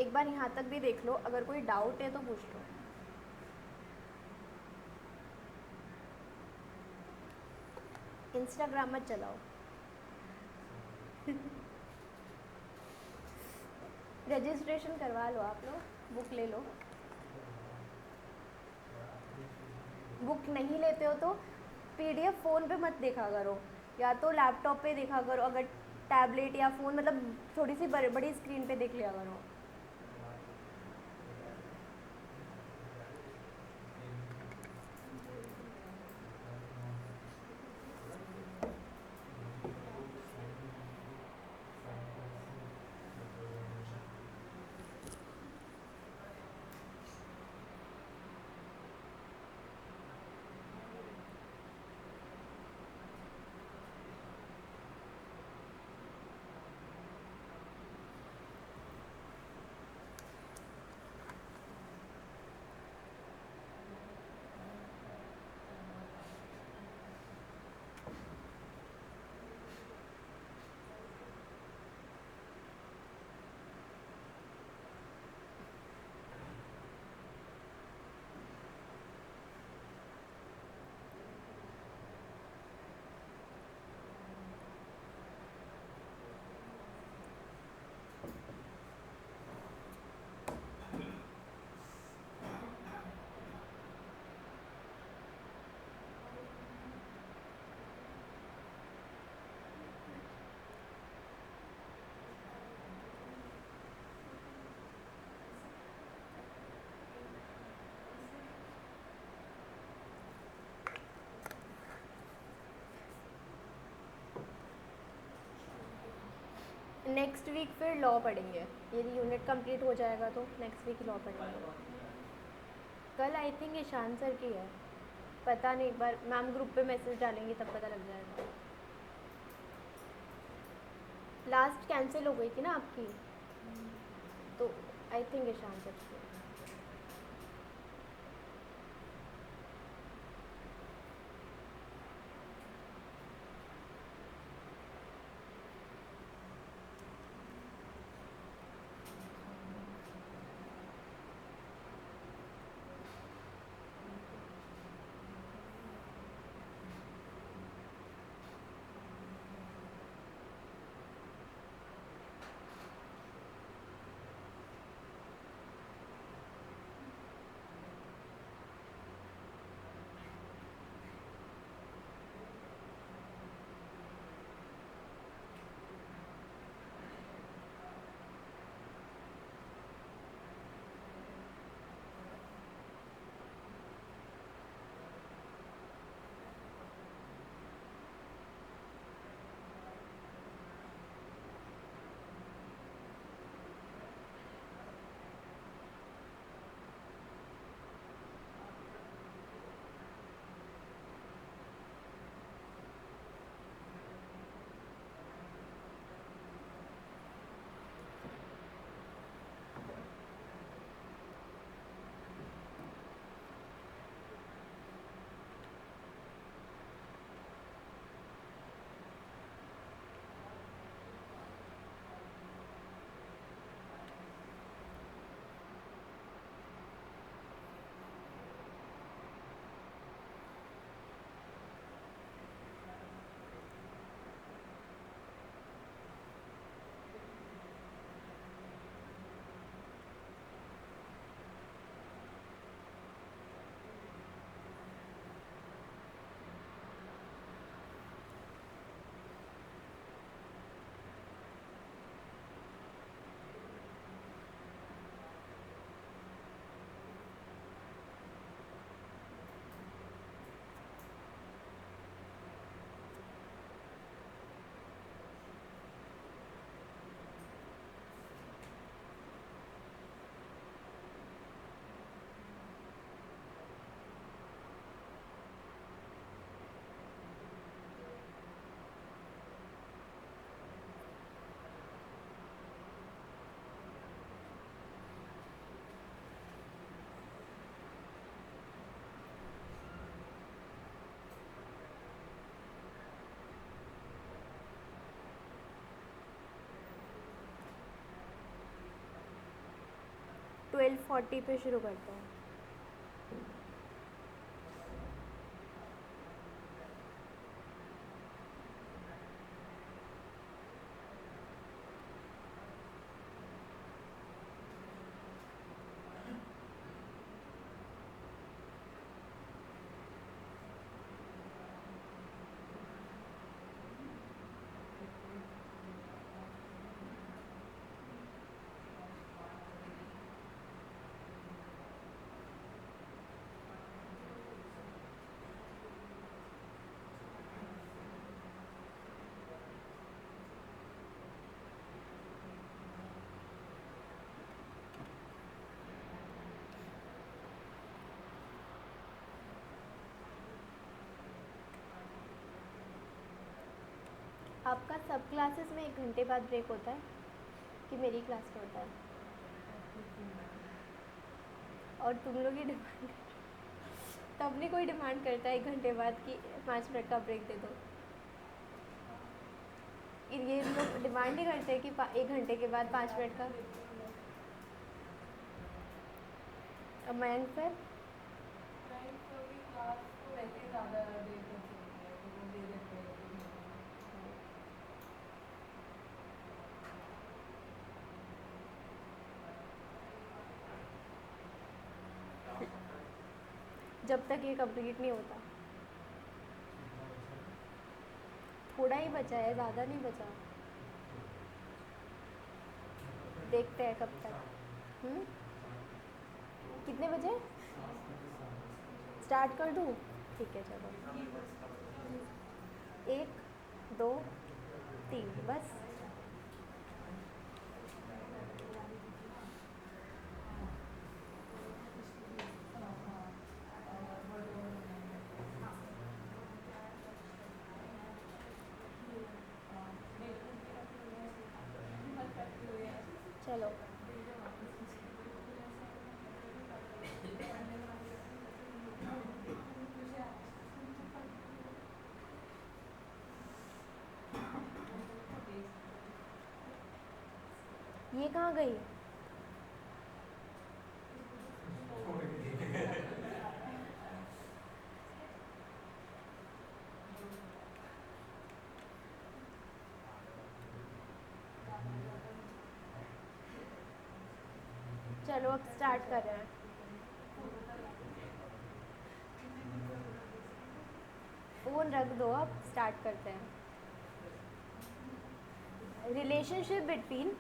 एक बार यहाँ तक भी देख लो, अगर कोई डाउट है तो पूछ लो. इंस्टाग्राम मत चलाओ. रजिस्ट्रेशन करवा लो आप लोग, बुक ले लो. बुक नहीं लेते हो तो PDF फ़ोन पे मत देखा करो, या तो लैपटॉप पे देखा करो. अगर टैबलेट या फ़ोन, मतलब थोड़ी सी बड़ी स्क्रीन पे देख लिया करो. नेक्स्ट वीक फिर लॉ पढ़ेंगे. यदि यूनिट कंप्लीट हो जाएगा तो नेक्स्ट वीक लॉ पढ़ेंगे. कल आई थिंक ईशान सर की है, पता नहीं, एक बार मैम ग्रुप पे मैसेज डालेंगी तब पता लग जाएगा. लास्ट कैंसिल हो गई थी ना आपकी, तो आई थिंक ईशान सर की. 12:40 पे शुरू करते हैं। आपका सब क्लासेस में 1 घंटे बाद ब्रेक होता है कि मेरी क्लास में होता है? और तुम लोग ही डिमांड तब नहीं कोई डिमांड करता है 1 घंटे बाद कि 5 मिनट का ब्रेक दे दो। ये लोग डिमांड ही करते हैं कि 1 घंटे के बाद 5 मिनट का। अब मयंक सर जब तक ये कंप्लीट नहीं होता। थोड़ा ही बचा है, ज़्यादा नहीं बचा। देखते हैं कब तक। कितने बजे स्टार्ट कर दूँ? ठीक है चलो, 1 2 3 बस। चलो ये कहाँ गई? चलो अब स्टार्ट कर रहे हैं। फ़ोन रख दो, अब स्टार्ट करते हैं। Relationship between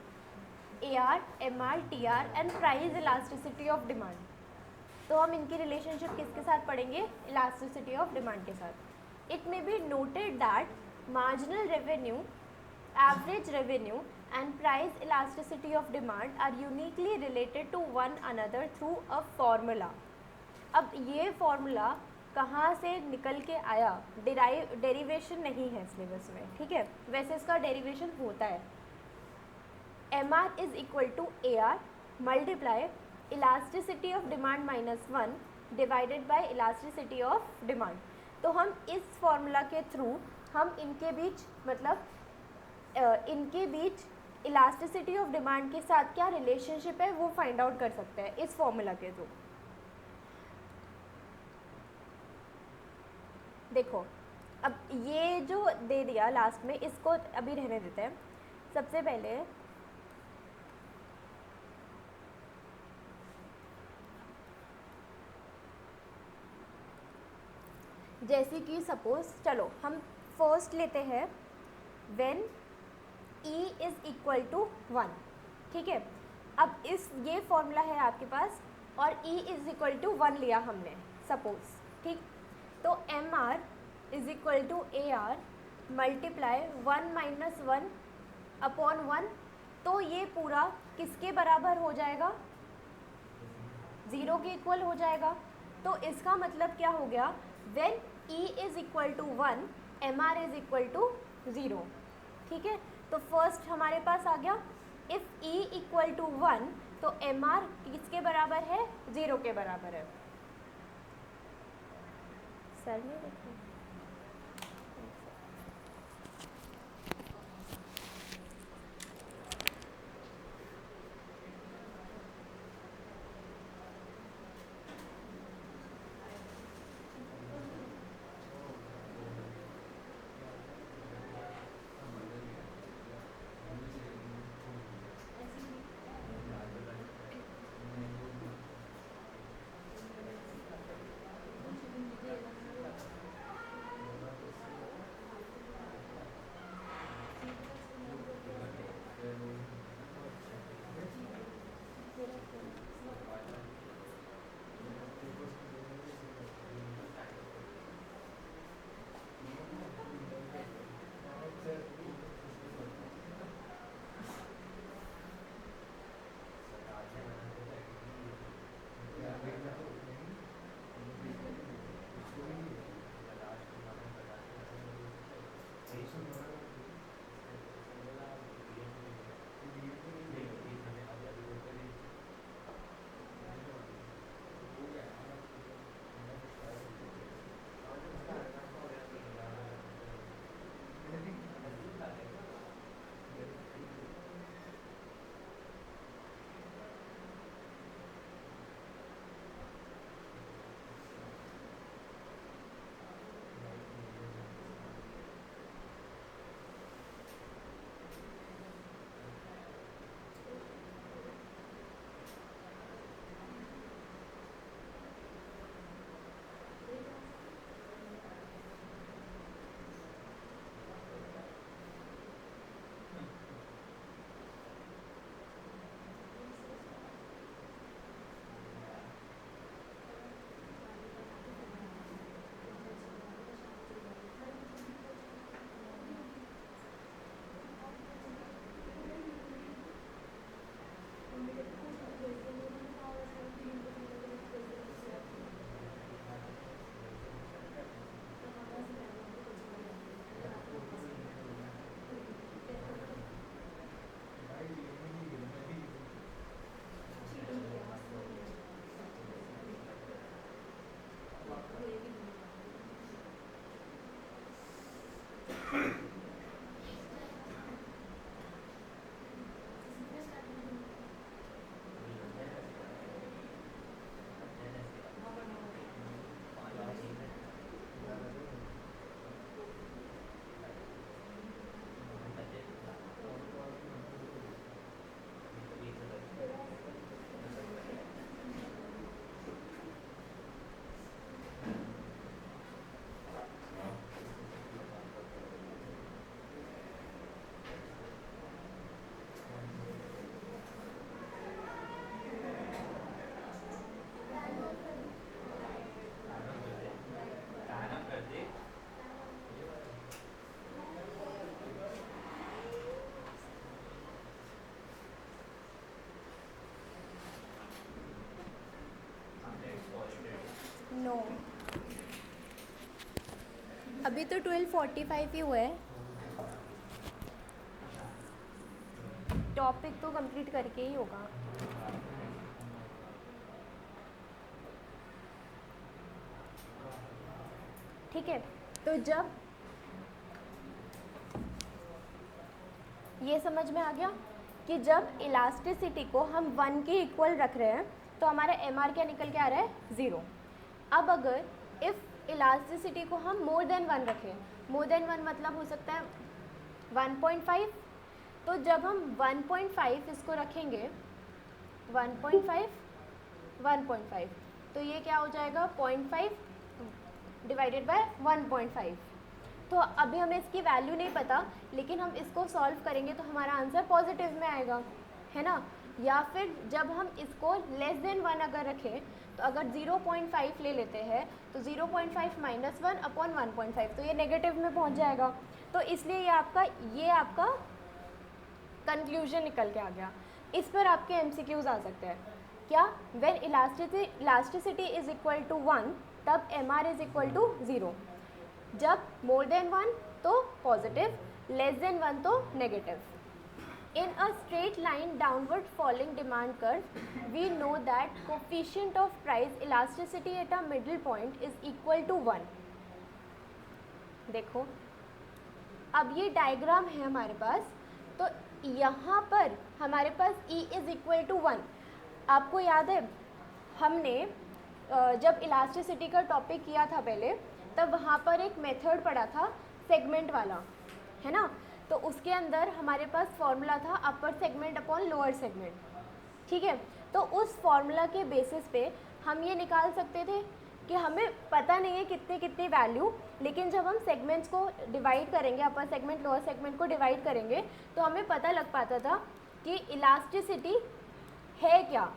AR, MR, TR and price elasticity of demand. तो हम इनकी रिलेशनशिप किसके साथ पढ़ेंगे? इलास्टिसिटी ऑफ डिमांड के साथ। It may be noted that marginal revenue, average revenue and price elasticity of demand are uniquely related to one another through a formula। अब ये फॉर्मूला कहाँ से निकल के आया? डेरिवेशन नहीं है सिलेबस में, ठीक है? वैसे इसका डेरिवेशन होता है। MR is equal to AR multiply elasticity of demand -1 divided by elasticity of demand. तो हम इस फॉर्मूला के थ्रू हम इनके बीच इनके बीच इलास्टिसिटी ऑफ डिमांड के साथ क्या रिलेशनशिप है वो फाइंड आउट कर सकते हैं इस फॉर्मूला के थ्रू। देखो अब ये जो दे दिया लास्ट में, इसको अभी रहने देते हैं। सबसे पहले जैसे कि सपोज, चलो हम फर्स्ट लेते हैं when E is equal to 1, ठीक है? अब ये फॉर्मूला है आपके पास और E इज़ इक्वल टू 1 लिया हमने सपोज, ठीक? तो MR is equal to AR multiply 1 minus 1 upon 1। तो ये पूरा किसके बराबर हो जाएगा? 0 के इक्वल हो जाएगा। तो इसका मतलब क्या हो गया? When E is equal to 1 MR is equal to 0, ठीक है? तो फर्स्ट हमारे पास आ गया, इफ़ E इक्वल टू 1 तो MR किसके बराबर है? 0 के बराबर है। सर ने देखा तो 12:45 ही हुआ है, टॉपिक तो कंप्लीट करके ही होगा। ठीक है, तो जब ये समझ में आ गया कि जब इलास्टिसिटी को हम 1 के इक्वल रख रहे हैं तो हमारा MR क्या निकल के आ रहा है, 0। अब अगर इफ़ इलास्टिसिटी को हम मोर देन 1 रखें, मोर देन 1 मतलब हो सकता है 1.5, तो जब हम 1.5 इसको रखेंगे, 1.5 1.5, तो ये क्या हो जाएगा, 0.5 डिवाइडेड बाय 1.5। तो अभी हमें इसकी वैल्यू नहीं पता, लेकिन हम इसको सॉल्व करेंगे तो हमारा आंसर पॉजिटिव में आएगा, है ना। या फिर जब हम इसको लेस देन 1 अगर रखें, तो अगर 0.5 ले लेते हैं तो 0.5 माइनस 1 अपॉन 1.5, तो ये नेगेटिव में पहुंच जाएगा। तो इसलिए ये आपका कंक्लूजन निकल के आ गया। इस पर आपके MCQs आ सकते हैं क्या, when elasticity is equal to 1 तब MR इज इक्वल टू 0, जब मोर देन 1 तो पॉजिटिव, लेस देन 1 तो negative. In a straight line downward falling demand curve, we know that coefficient of price elasticity at a middle point is equal to 1. देखो, अब ये diagram है हमारे पास, तो यहाँ पर हमारे पास E is equal to 1। आपको याद है हमने जब इलास्टिसिटी का टॉपिक किया था पहले, तब वहाँ पर एक मेथड पढ़ा था सेगमेंट वाला, है ना। तो उसके अंदर हमारे पास फॉर्मूला था upper segment upon lower segment, ठीक है। तो उस फॉर्मूला के बेसिस पे हम ये निकाल सकते थे कि हमें पता नहीं है कितने कितनी वैल्यू, लेकिन जब हम सेगमेंट्स को डिवाइड करेंगे, अपर सेगमेंट लोअर सेगमेंट को डिवाइड करेंगे, तो हमें पता लग पाता था कि इलास्टिसिटी है क्या,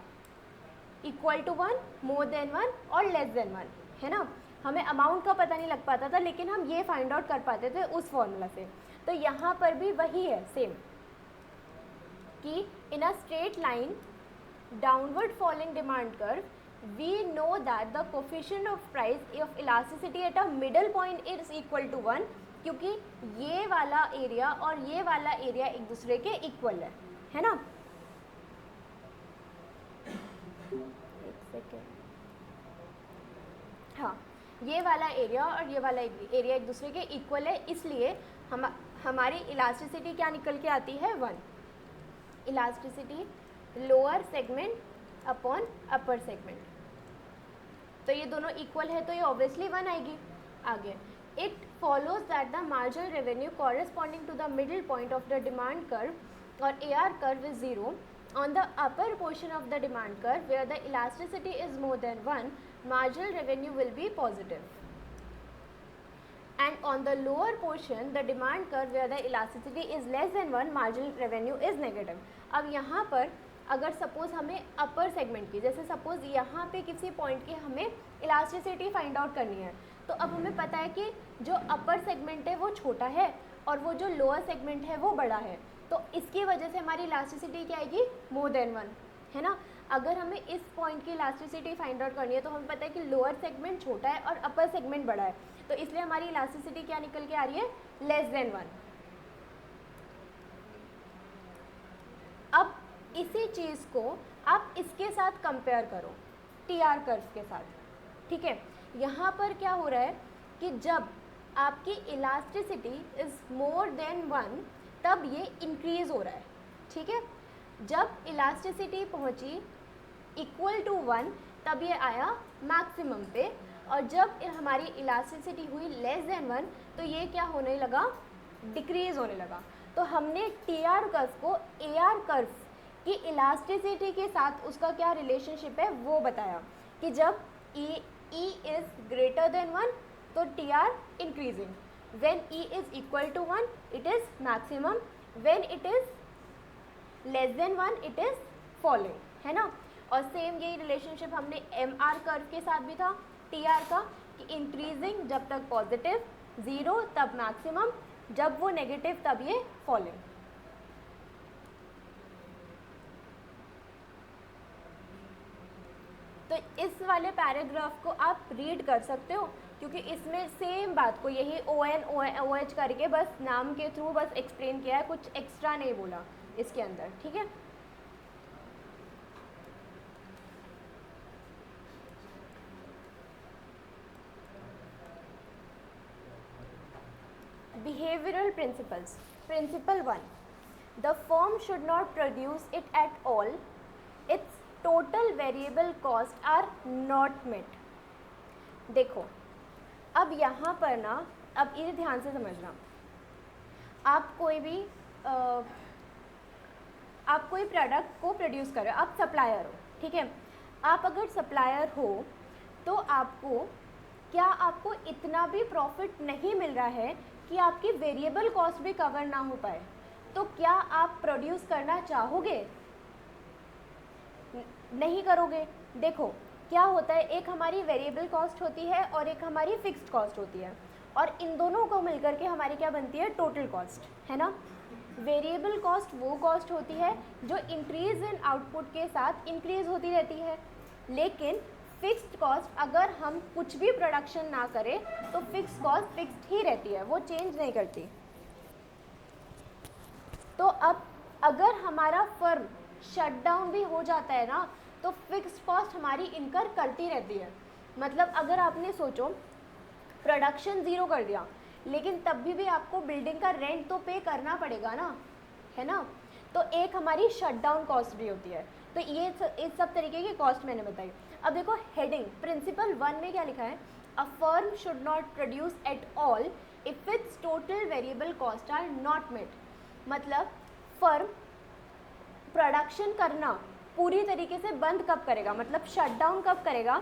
इक्वल टू 1, मोर देन 1 और लेस देन 1, है ना। हमें अमाउंट का पता नहीं लग पाता था, लेकिन हम ये फाइंड आउट कर पाते थे उस फॉर्मूला से। तो यहाँ पर भी वही है सेम, कि in a straight line downward falling demand curve we know that the coefficient of price of elasticity at a middle point is equal to 1, क्योंकि ये वाला एरिया और ये वाला एरिया एक दूसरे के इक्वल है ना। एक सेकेंड, हाँ, ये वाला एरिया और ये वाला एरिया एक दूसरे के इक्वल है, इसलिए हमारी इलास्टिसिटी क्या निकल के आती है, 1। Elasticity lower segment upon upper segment, तो ये दोनों इक्वल है, तो ये ऑब्वियसली 1 आएगी। आगे, it follows that the marginal revenue corresponding to the middle point of the demand curve और AR curve is 0 on the upper portion of the demand curve where the elasticity is more than 1, marginal revenue will be positive, and on the lower portion the demand curve where the elasticity is less than 1, marginal revenue is negative। अब यहाँ पर अगर suppose हमें upper segment की, जैसे suppose यहाँ पे किसी पॉइंट की हमें इलास्टिसिटी फाइंड आउट करनी है, तो अब हमें पता है कि जो अपर सेगमेंट है वो छोटा है और वो जो लोअर सेगमेंट है वो बड़ा है, तो इसकी वजह से हमारी इलास्टिसिटी क्या आएगी, मोर देन 1, है ना। अगर हमें इस पॉइंट की इलास्टिसिटी फाइंड आउट करनी है, तो हमें पता है कि लोअर सेगमेंट छोटा है और अपर सेगमेंट बड़ा है, तो इसलिए हमारी इलास्टिसिटी क्या निकल के आ रही है, लेस देन 1। अब इसी चीज़ को आप इसके साथ कंपेयर करो, TR कर्व के साथ, ठीक है। यहाँ पर क्या हो रहा है कि जब आपकी इलास्टिसिटी इज़ मोर देन 1 तब ये इंक्रीज़ हो रहा है, ठीक है। जब इलास्टिसिटी पहुँची इक्वल टू 1 तब ये आया मैक्सिमम पे, और जब हमारी इलास्टिसिटी हुई लेस देन 1 तो ये क्या होने लगा, डिक्रीज़ होने लगा। तो हमने TR कर्व को AR कर्व की इलास्टिसिटी के साथ उसका क्या रिलेशनशिप है वो बताया, कि जब E इज़ ग्रेटर देन 1 तो TR increasing, when E is equal to 1 it is maximum, when it is less than 1 it is falling, है ना। और सेम यही रिलेशनशिप हमने MR कर्व के साथ भी था TR का, कि इंक्रीजिंग जब तक पॉजिटिव, 0 तब मैक्सिमम, जब वो नेगेटिव तब ये फॉलिंग। तो इस वाले पैराग्राफ को आप रीड कर सकते हो, क्योंकि इसमें सेम बात को यही ON OH करके बस नाम के थ्रू बस एक्सप्लेन किया है, कुछ एक्स्ट्रा नहीं बोला इसके अंदर, ठीक है। Behavioral principles. Principle 1. The firm should not produce it at all. Its total variable cost are not met. देखो, अब यहाँ पर ना, अब ये ध्यान से समझना, आप कोई भी आप कोई प्रोडक्ट को प्रोड्यूस कर रहे हो, आप सप्लायर हो, ठीक है। आप अगर सप्लायर हो तो आपको इतना भी प्रॉफिट नहीं मिल रहा है कि आपकी वेरिएबल कॉस्ट भी कवर ना हो पाए, तो क्या आप प्रोड्यूस करना चाहोगे? नहीं करोगे। देखो क्या होता है, एक हमारी वेरिएबल कॉस्ट होती है और एक हमारी फिक्स्ड कॉस्ट होती है, और इन दोनों को मिलकर के हमारी क्या बनती है? टोटल कॉस्ट, है ना। वेरिएबल कॉस्ट वो कॉस्ट होती है जो इंक्रीज इन आउटपुट के साथ इंक्रीज होती रहती है, लेकिन फिक्स्ड कॉस्ट अगर हम कुछ भी प्रोडक्शन ना करें तो फिक्स्ड कॉस्ट फिक्स्ड ही रहती है, वो चेंज नहीं करती। तो अब अगर हमारा फर्म शट डाउन भी हो जाता है ना, तो फिक्स्ड कॉस्ट हमारी इनकर करती रहती है। मतलब अगर आपने सोचो प्रोडक्शन ज़ीरो कर दिया, लेकिन तब भी आपको बिल्डिंग का रेंट तो पे करना पड़ेगा ना, है ना। तो एक हमारी शट डाउन कॉस्ट भी होती है। तो ये इस सब तरीके की कॉस्ट मैंने बताई। अब देखो हेडिंग प्रिंसिपल 1 में क्या लिखा है? A firm should not produce at all if its total variable cost are not met. मतलब फर्म प्रोडक्शन करना पूरी तरीके से बंद कब करेगा, मतलब शट डाउन कब करेगा?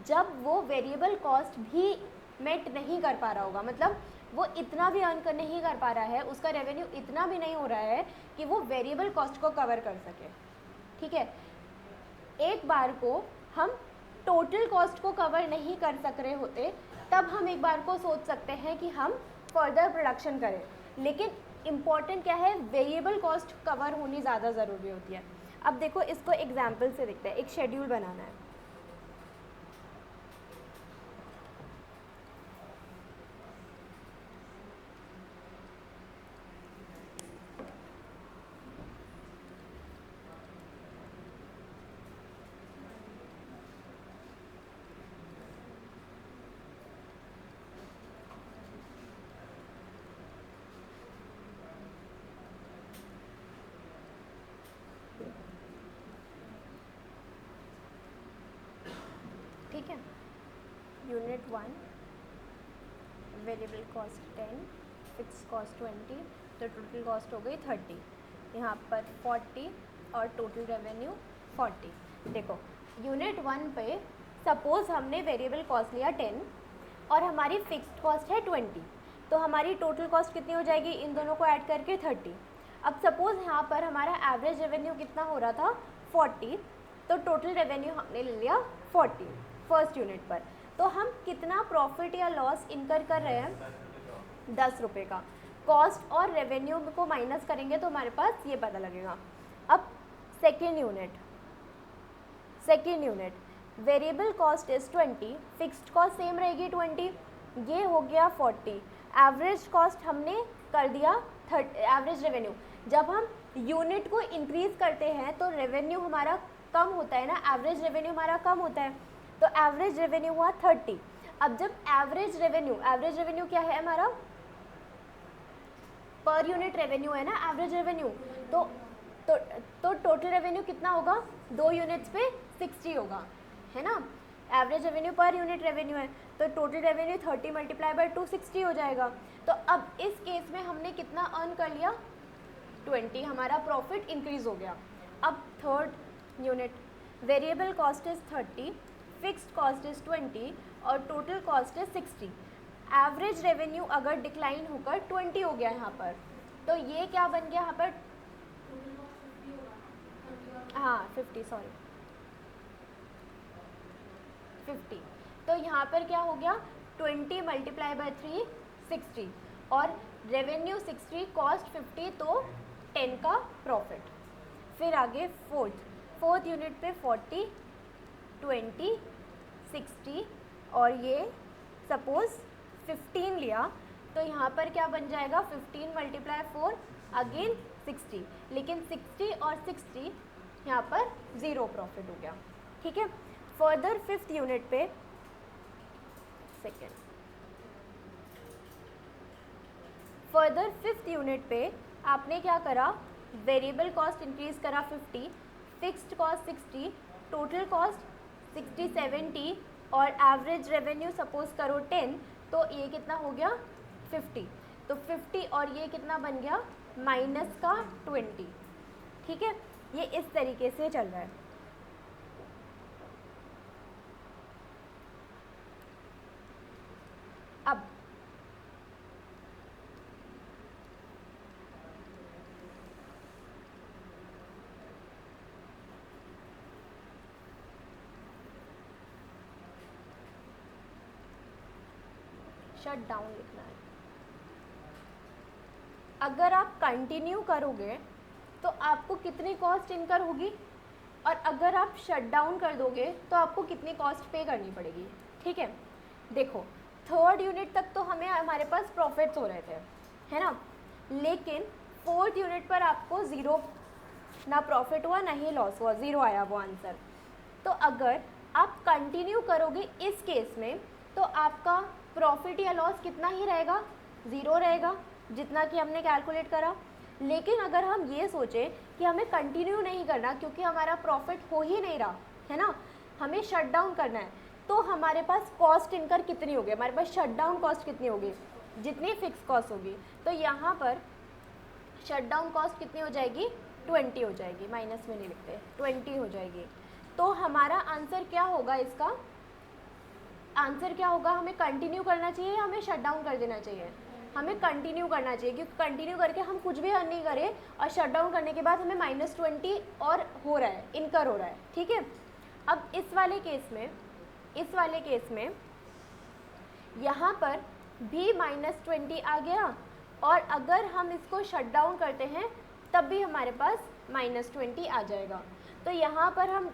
जब वो वेरिएबल कॉस्ट भी मेट नहीं कर पा रहा होगा, मतलब वो इतना भी अर्न कर नहीं कर पा रहा है, उसका रेवेन्यू इतना भी नहीं हो रहा है कि वो वेरिएबल कॉस्ट को कवर कर सके, ठीक है। एक बार को हम टोटल कॉस्ट को कवर नहीं कर सक रहे होते, तब हम एक बार को सोच सकते हैं कि हम फर्दर प्रोडक्शन करें, लेकिन इम्पॉर्टेंट क्या है? वेरिएबल कॉस्ट कवर होनी ज़्यादा ज़रूरी होती है। अब देखो इसको एग्जाम्पल से देखते हैं। एक शेड्यूल बनाना है, ठीक है। Unit 1 variable cost 10, fix cost 20, तो टोटल कॉस्ट हो गई 30, यहाँ पर 40 और टोटल रेवेन्यू 40। देखो यूनिट 1 पे सपोज़ हमने वेरिएबल कॉस्ट लिया 10 और हमारी फिक्स्ड कॉस्ट है 20, तो हमारी टोटल कॉस्ट कितनी हो जाएगी? इन दोनों को ऐड करके 30। अब सपोज़ यहाँ पर हमारा एवरेज रेवेन्यू कितना हो रहा था? 40, तो टोटल रेवेन्यू हमने ले लिया 40 फर्स्ट यूनिट पर। तो हम कितना प्रॉफिट या लॉस इनकर कर रहे हैं? 10 रुपये का। कॉस्ट और रेवेन्यू को माइनस करेंगे तो हमारे पास ये पता लगेगा। अब second unit variable cost is 20, fixed cost same रहेगी 20, ये हो गया 40। एवरेज कॉस्ट हमने कर दिया 30, एवरेज रेवेन्यू। जब हम यूनिट को इंक्रीज़ करते हैं तो रेवेन्यू हमारा कम होता है ना, एवरेज रेवेन्यू हमारा कम होता है, तो एवरेज रेवेन्यू हुआ 30। अब जब एवरेज रेवेन्यू क्या है हमारा? पर यूनिट रेवेन्यू है ना एवरेज रेवेन्यू, तो टोटल रेवेन्यू कितना होगा? 2 यूनिट्स पे 60 होगा, है ना। Average revenue per unit revenue है, तो टोटल रेवेन्यू 30 मल्टीप्लाई बाय 2 60 हो जाएगा। तो अब इस केस में हमने कितना अर्न कर लिया? 20, हमारा प्रॉफिट इंक्रीज हो गया। अब third unit variable cost is 30, fixed cost is 20 और total cost is 60। Average revenue अगर डिक्लाइन होकर 20 हो गया यहाँ पर, तो ये क्या बन गया यहाँ पर? हाँ 50 तो यहाँ पर क्या हो गया? 20 मल्टीप्लाई बाय 3 60 और रेवेन्यू 60, कॉस्ट 50, तो 10 का प्रॉफिट। फिर आगे फोर्थ यूनिट पे 40, 20, 60 और ये सपोज 15 लिया तो यहाँ पर क्या बन जाएगा 15 मल्टीप्लाई 4 अगेन 60, लेकिन 60 और 60 यहाँ पर ज़ीरो प्रॉफिट हो गया। ठीक है, फर्दर फिफ्थ यूनिट पे फर्दर फिफ्थ यूनिट पे आपने क्या करा, वेरिएबल कॉस्ट इंक्रीज करा 50, फिक्स्ड कॉस्ट 60, टोटल कॉस्ट 60 70 और एवरेज रेवेन्यू सपोज करो 10, तो ये कितना हो गया 50, तो 50 और ये कितना बन गया माइनस का 20। ठीक है, ये इस तरीके से चल रहा है। अब शट डाउन लिखना है। अगर आप कंटिन्यू करोगे तो आपको कितनी कॉस्ट इनकर होगी, और अगर आप शट डाउन कर दोगे तो आपको कितनी कॉस्ट पे करनी पड़ेगी। ठीक है, देखो थर्ड यूनिट तक तो हमारे पास प्रॉफिट्स हो रहे थे, है ना, लेकिन फोर्थ यूनिट पर आपको ज़ीरो, ना प्रॉफिट हुआ ना ही लॉस हुआ, ज़ीरो आया वो आंसर। तो अगर आप कंटिन्यू करोगे इस केस में तो आपका प्रॉफिट या लॉस कितना ही रहेगा, ज़ीरो रहेगा, जितना कि हमने कैलकुलेट करा। लेकिन अगर हम ये सोचें कि हमें कंटिन्यू नहीं करना क्योंकि हमारा प्रॉफिट हो ही नहीं रहा है ना, हमें शट डाउन करना है, तो हमारे पास कॉस्ट इनकर कितनी होगी, हमारे पास शट डाउन कॉस्ट कितनी होगी, जितनी फिक्स कॉस्ट होगी। तो यहाँ पर शट डाउन कॉस्ट कितनी हो जाएगी 20 हो जाएगी, माइनस में नहीं लिखते, 20 हो जाएगी। तो हमारा आंसर क्या होगा, इसका आंसर क्या होगा, हमें कंटिन्यू करना चाहिए या हमें शट डाउन कर देना चाहिए, हमें कंटिन्यू करना चाहिए, क्योंकि कंटिन्यू करके हम कुछ भी अर्न नहीं करें और शट डाउन करने के बाद हमें -20 और हो रहा है, इनकर हो रहा है। ठीक है, अब इस वाले केस में यहाँ पर भी -20 आ गया, और अगर हम इसको शट डाउन करते हैं तब भी हमारे पास -20 आ जाएगा। तो यहाँ पर हम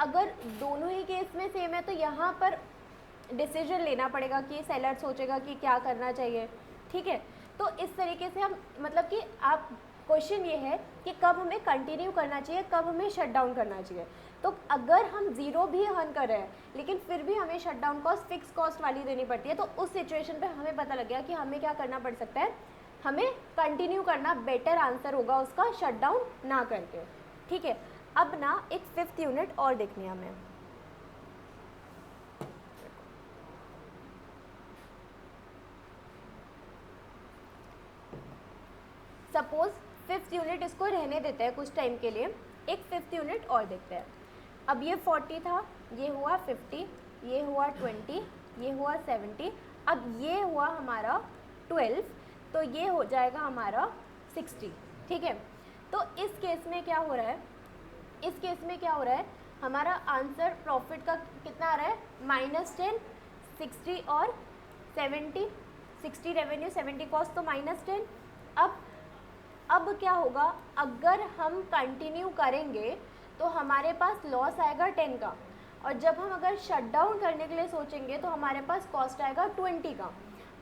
अगर दोनों ही केस में सेम है तो यहाँ पर डिसीजन लेना पड़ेगा कि सेलर सोचेगा कि क्या करना चाहिए। ठीक है, तो इस तरीके से हम मतलब कि आप क्वेश्चन ये है कि कब हमें कंटिन्यू करना चाहिए, कब हमें शट डाउन करना चाहिए। तो अगर हम ज़ीरो भी अर्न कर रहे हैं लेकिन फिर भी हमें shut down cost fix cost वाली देनी पड़ती है, तो उस सिचुएशन पे हमें पता लग गया कि हमें क्या करना पड़ सकता है, हमें कंटिन्यू करना बेटर आंसर होगा उसका, शट डाउन ना करके। ठीक है, अब ना एक फिफ्थ यूनिट और देखनी है हमें। सपोज फिफ्थ यूनिट इसको रहने देते हैं कुछ टाइम के लिए, एक फिफ्थ यूनिट और देखते हैं। अब ये 40 था, ये हुआ 50, ये हुआ 20, ये हुआ 70, अब ये हुआ हमारा 12, तो ये हो जाएगा हमारा 60। ठीक है, तो इस केस में क्या हो रहा है, इस केस में क्या हो रहा है, हमारा आंसर प्रॉफिट का कितना आ रहा है -10, 60 और 70, 60 रेवेन्यू 70 कॉस्ट, तो -10। अब क्या होगा, अगर हम कंटिन्यू करेंगे तो हमारे पास लॉस आएगा 10 का, और जब हम अगर शट डाउन करने के लिए सोचेंगे तो हमारे पास कॉस्ट आएगा 20 का।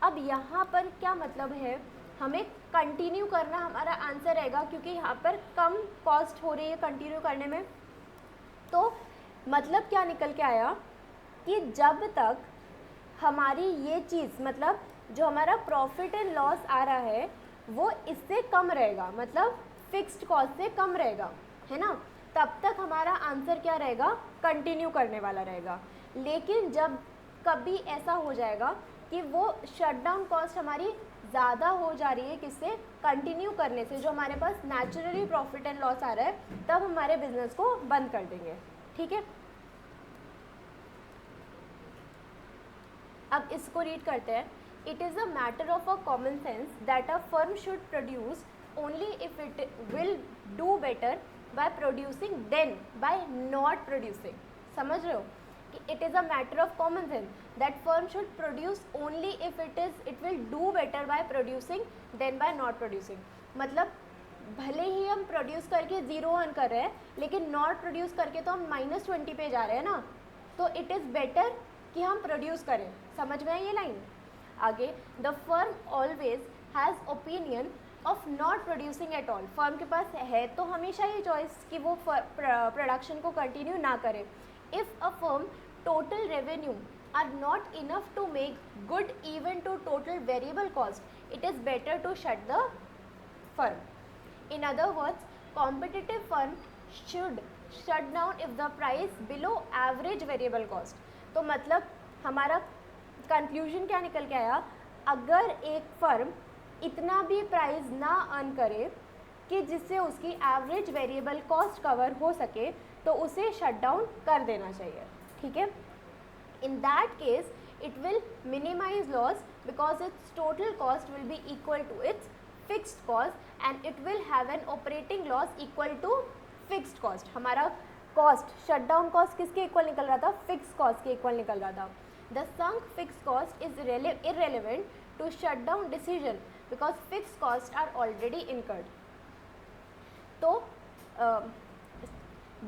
अब यहाँ पर क्या मतलब है, हमें कंटिन्यू करना हमारा आंसर रहेगा क्योंकि यहाँ पर कम कॉस्ट हो रही है कंटिन्यू करने में। तो मतलब क्या निकल के आया कि जब तक हमारी ये चीज़, मतलब जो हमारा प्रॉफिट एंड लॉस आ रहा है वो इससे कम रहेगा, मतलब फिक्स्ड कॉस्ट से कम रहेगा, है ना, तब तक हमारा आंसर क्या रहेगा, कंटिन्यू करने वाला रहेगा। लेकिन जब कभी ऐसा हो जाएगा कि वो शटडाउन कॉस्ट हमारी ज़्यादा हो जा रही है किससे, कंटिन्यू करने से, जो हमारे पास नेचुरली प्रॉफिट एंड लॉस आ रहा है, तब हमारे बिजनेस को बंद कर देंगे। ठीक है, अब इसको रीड करते हैं। It is a matter of a common sense that a firm should produce only if it will do better by producing than by not producing। समझ रहे हो कि it is a matter of common sense that firm should produce only if it will do better by producing than by not producing। मतलब भले ही हम produce करके zero earn कर रहे हैं लेकिन नॉट प्रोड्यूस करके तो हम -20 पे जा रहे हैं ना, तो इट इज़ बेटर कि हम प्रोड्यूस करें। समझ में आई ये लाइन? आगे, the firm always has opinion of not producing at all. Firm के पास है तो हमेशा ये चॉइस कि वो प्रोडक्शन को कंटिन्यू ना करे। If a firm total revenue are not enough to make good even to total variable cost, it is better to shut the firm. In other words, competitive firm should shut down if the price below average variable cost. तो मतलब हमारा conclusion क्या निकल के आया, अगर एक firm इतना भी प्राइस ना अर्न करे कि जिससे उसकी एवरेज वेरिएबल कॉस्ट कवर हो सके तो उसे शट डाउन कर देना चाहिए। ठीक है, in that case it will minimize loss because its total cost will be equal to its fixed cost and it will have an operating loss equal to fixed cost. हमारा cost shutdown cost किसके equal निकल रहा था? fixed cost के equal निकल रहा था। the sunk fixed cost is irrelevant to shutdown decision because fixed costs are already incurred. तो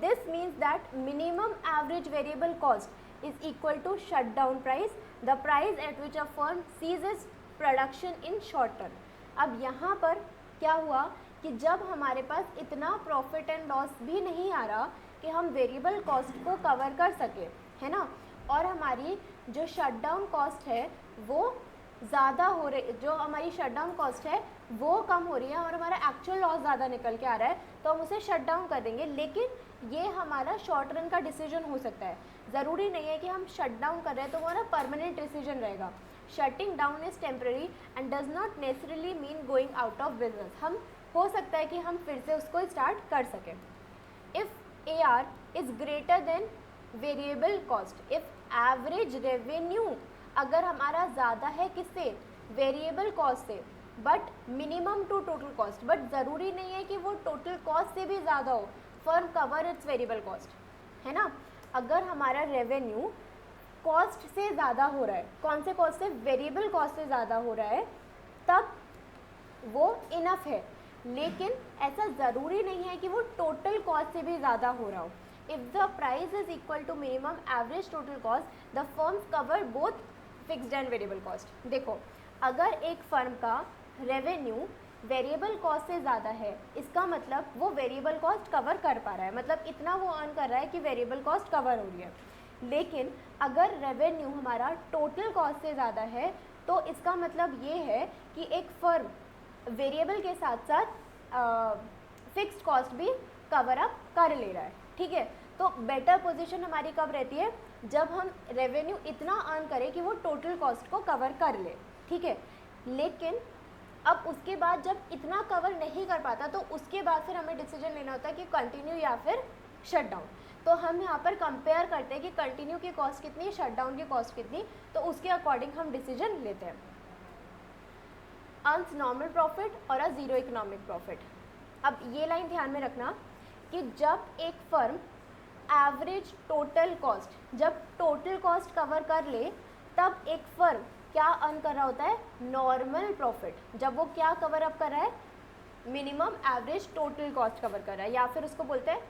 this means that minimum average variable cost is equal to shutdown price, the price at which a firm ceases production in short term. अब यहाँ पर क्या हुआ कि जब हमारे पास इतना प्रॉफिट एंड लॉस भी नहीं आ रहा कि हम वेरिएबल कॉस्ट को कवर कर सके, है ना, और हमारी जो शटडाउन कॉस्ट है वो ज़्यादा हो रही, जो हमारी शटडाउन कॉस्ट है वो कम हो रही है और हमारा एक्चुअल लॉस ज़्यादा निकल के आ रहा है, तो हम उसे शट डाउन कर देंगे। लेकिन ये हमारा शॉर्ट रन का डिसीजन हो सकता है, ज़रूरी नहीं है कि हम शट डाउन कर रहे हैं तो हमारा परमानेंट डिसीजन रहेगा। Shutting down is temporary and does not necessarily mean going out of business. हम हो सकता है कि हम फिर से उसको स्टार्ट कर सकें। If AR is greater than variable cost, if average revenue अगर हमारा ज़्यादा है किससे? वेरिएबल कॉस्ट से, but minimum to total cost, but ज़रूरी नहीं है कि वो टोटल कॉस्ट से भी ज़्यादा हो, firm cover it's variable cost, है ना। अगर हमारा रेवेन्यू कॉस्ट से ज़्यादा हो रहा है, कौन से कॉस्ट से? वेरिएबल कॉस्ट से ज़्यादा हो रहा है, तब वो इनफ है। लेकिन ऐसा ज़रूरी नहीं है कि वो टोटल कॉस्ट से भी ज़्यादा हो रहा हो। If the price is equal to minimum average total cost, the firms cover both fixed and variable cost. देखो, अगर एक फर्म का रेवेन्यू वेरिएबल कॉस्ट से ज़्यादा है, इसका मतलब वो वेरिएबल कॉस्ट कवर कर पा रहा है, मतलब इतना वो अर्न कर रहा है कि वेरिएबल कॉस्ट कवर हो रही है। लेकिन अगर रेवेन्यू हमारा टोटल कॉस्ट से ज़्यादा है तो इसका मतलब ये है कि एक फर्म वेरिएबल के साथ साथ फिक्स्ड कॉस्ट भी कवर अप कर ले रहा है। ठीक है, तो बेटर पोजीशन हमारी कब रहती है? जब हम रेवेन्यू इतना अर्न करें कि वो टोटल कॉस्ट को कवर कर ले। ठीक है, लेकिन अब उसके बाद जब इतना कवर नहीं कर पाता तो उसके बाद फिर हमें डिसीजन लेना होता है कि कंटिन्यू या फिर शट डाउन। तो हम यहाँ पर कंपेयर करते हैं कि कंटिन्यू की कॉस्ट कितनी, शट डाउन की कॉस्ट कितनी, तो उसके अकॉर्डिंग हम डिसीजन लेते हैं। अर्न्स नॉर्मल प्रॉफिट और अ ज़ीरो इकोनॉमिक प्रॉफिट। अब ये लाइन ध्यान में रखना कि जब एक फर्म एवरेज टोटल कॉस्ट, जब टोटल कॉस्ट कवर कर ले, तब एक फर्म क्या अर्न कर रहा होता है? Normal profit. जब वो क्या कवर अप कर रहा है? Minimum average total cost cover कर रहा है, या फिर उसको बोलते हैं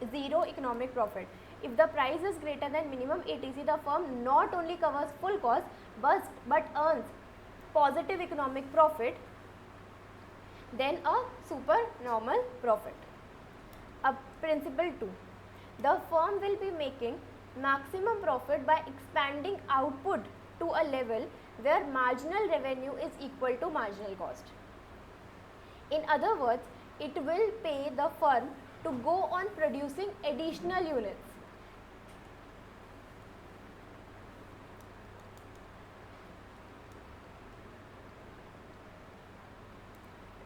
zero economic profit. If the price is greater than minimum ATC, the firm not only covers full cost but earns positive economic profit then a super normal profit. अब principle 2, the firm will be making maximum profit by expanding output to a level where marginal revenue is equal to marginal cost. In other words, it will pay the firm to go on producing additional units.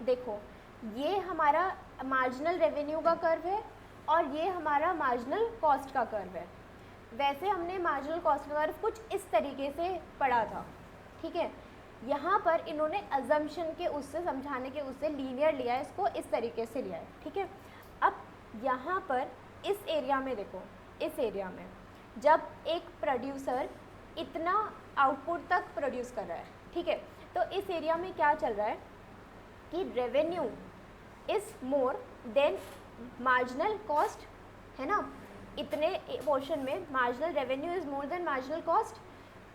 देखो, ये हमारा marginal revenue का curve है और ये हमारा marginal cost का curve है। वैसे हमने मार्जिनल कॉस्ट का कर्व कुछ इस तरीके से पढ़ा था। ठीक है, यहाँ पर इन्होंने अजम्पशन के उससे समझाने के उससे लीनियर लिया है, इसको इस तरीके से लिया है। ठीक है, अब यहाँ पर इस एरिया में देखो, इस एरिया में जब एक प्रोड्यूसर इतना आउटपुट तक प्रोड्यूस कर रहा है, ठीक है, तो इस एरिया में क्या चल रहा है कि revenue is more than marginal cost, है ना। इतने पोर्शन में marginal revenue is more than marginal cost,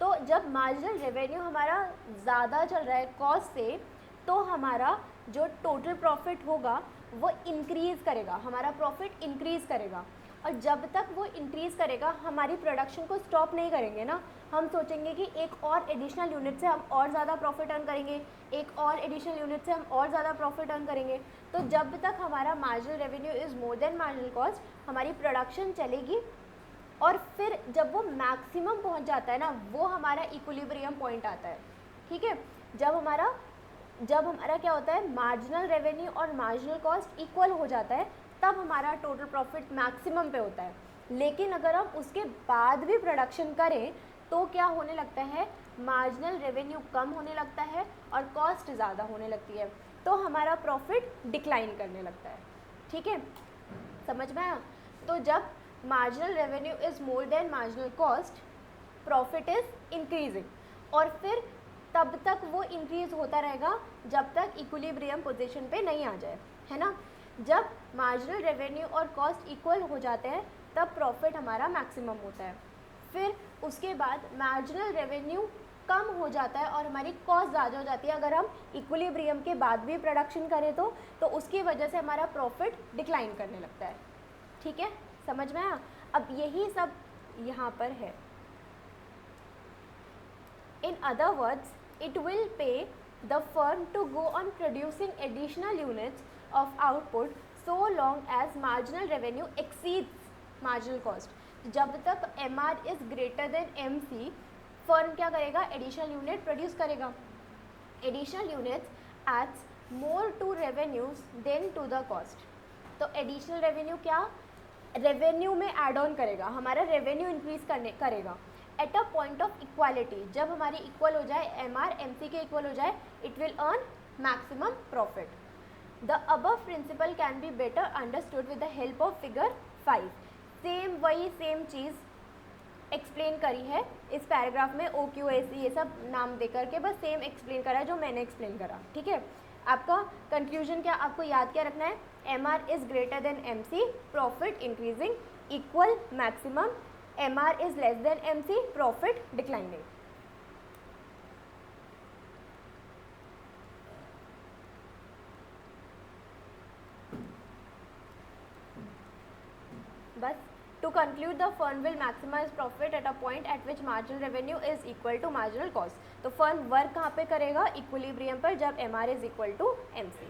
तो जब मार्जिनल रेवेन्यू हमारा ज़्यादा चल रहा है कॉस्ट से, तो हमारा जो टोटल प्रॉफिट होगा वो इंक्रीज़ करेगा, हमारा प्रॉफिट इंक्रीज़ करेगा। और जब तक वो इंक्रीज़ करेगा, हमारी प्रोडक्शन को स्टॉप नहीं करेंगे ना, हम सोचेंगे कि एक और एडिशनल यूनिट से हम और ज़्यादा प्रॉफिट अर्न करेंगे, एक और एडिशनल यूनिट से हम और ज़्यादा प्रॉफिट अर्न करेंगे। तो जब तक हमारा marginal revenue is more than marginal cost, हमारी प्रोडक्शन चलेगी। और फिर जब वो मैक्सिमम पहुंच जाता है ना, वो हमारा इक्विलिब्रियम पॉइंट आता है। ठीक है, जब हमारा क्या होता है, मार्जिनल रेवेन्यू और मार्जिनल कॉस्ट इक्वल हो जाता है, तब हमारा टोटल प्रॉफिट मैक्सिमम पे होता है। लेकिन अगर हम उसके बाद भी प्रोडक्शन करें तो क्या होने लगता है, मार्जिनल रेवेन्यू कम होने लगता है और कॉस्ट ज़्यादा होने लगती है, तो हमारा प्रॉफिट डिक्लाइन करने लगता है। ठीक है, समझ में आया? तो जब marginal revenue is more than marginal cost, profit is increasing, और फिर तब तक वो इंक्रीज़ होता रहेगा जब तक इक्विलिब्रियम पोजीशन पे नहीं आ जाए, है ना। जब मार्जिनल रेवेन्यू और कॉस्ट इक्वल हो जाते हैं तब प्रॉफिट हमारा मैक्सिमम होता है। फिर उसके बाद मार्जिनल रेवेन्यू कम हो जाता है और हमारी कॉस्ट ज़्यादा हो जाती है। अगर हम इक्विलिब्रियम के बाद भी प्रोडक्शन करें तो उसकी वजह से हमारा प्रॉफिट डिक्लाइन करने लगता है। ठीक है, समझ में आया? अब यही सब यहाँ पर है। In other words, it will pay the firm to go on producing additional units of output so long as marginal revenue exceeds marginal cost. जब तक MR is greater than MC, firm क्या करेगा, एडिशनल यूनिट प्रोड्यूस करेगा। Additional units adds more to revenues than to the cost. तो additional revenue क्या, revenue में add on करेगा, हमारा रेवेन्यू इंक्रीज करेगा at a point of equality. जब हमारी इक्वल हो जाए, MR MC के इक्वल हो जाए, it will earn maximum profit. The above principle can be better understood with the help of figure 5। Same चीज़ एक्सप्लेन करी है इस पैराग्राफ में, OQAC ये सब नाम दे करके बस सेम एक्सप्लेन करा है जो मैंने एक्सप्लेन करा। ठीक है, आपका कंक्लूजन क्या, आपको याद क्या रखना है, MR is greater then MC, profit increasing, equal maximum, MR is less than MC, profit declining. बस, to conclude the firm will maximize profit at a point at which marginal revenue is equal to marginal cost। तो firm work कहाँ पे करेगा, equilibrium पर, जब MR is equal to MC।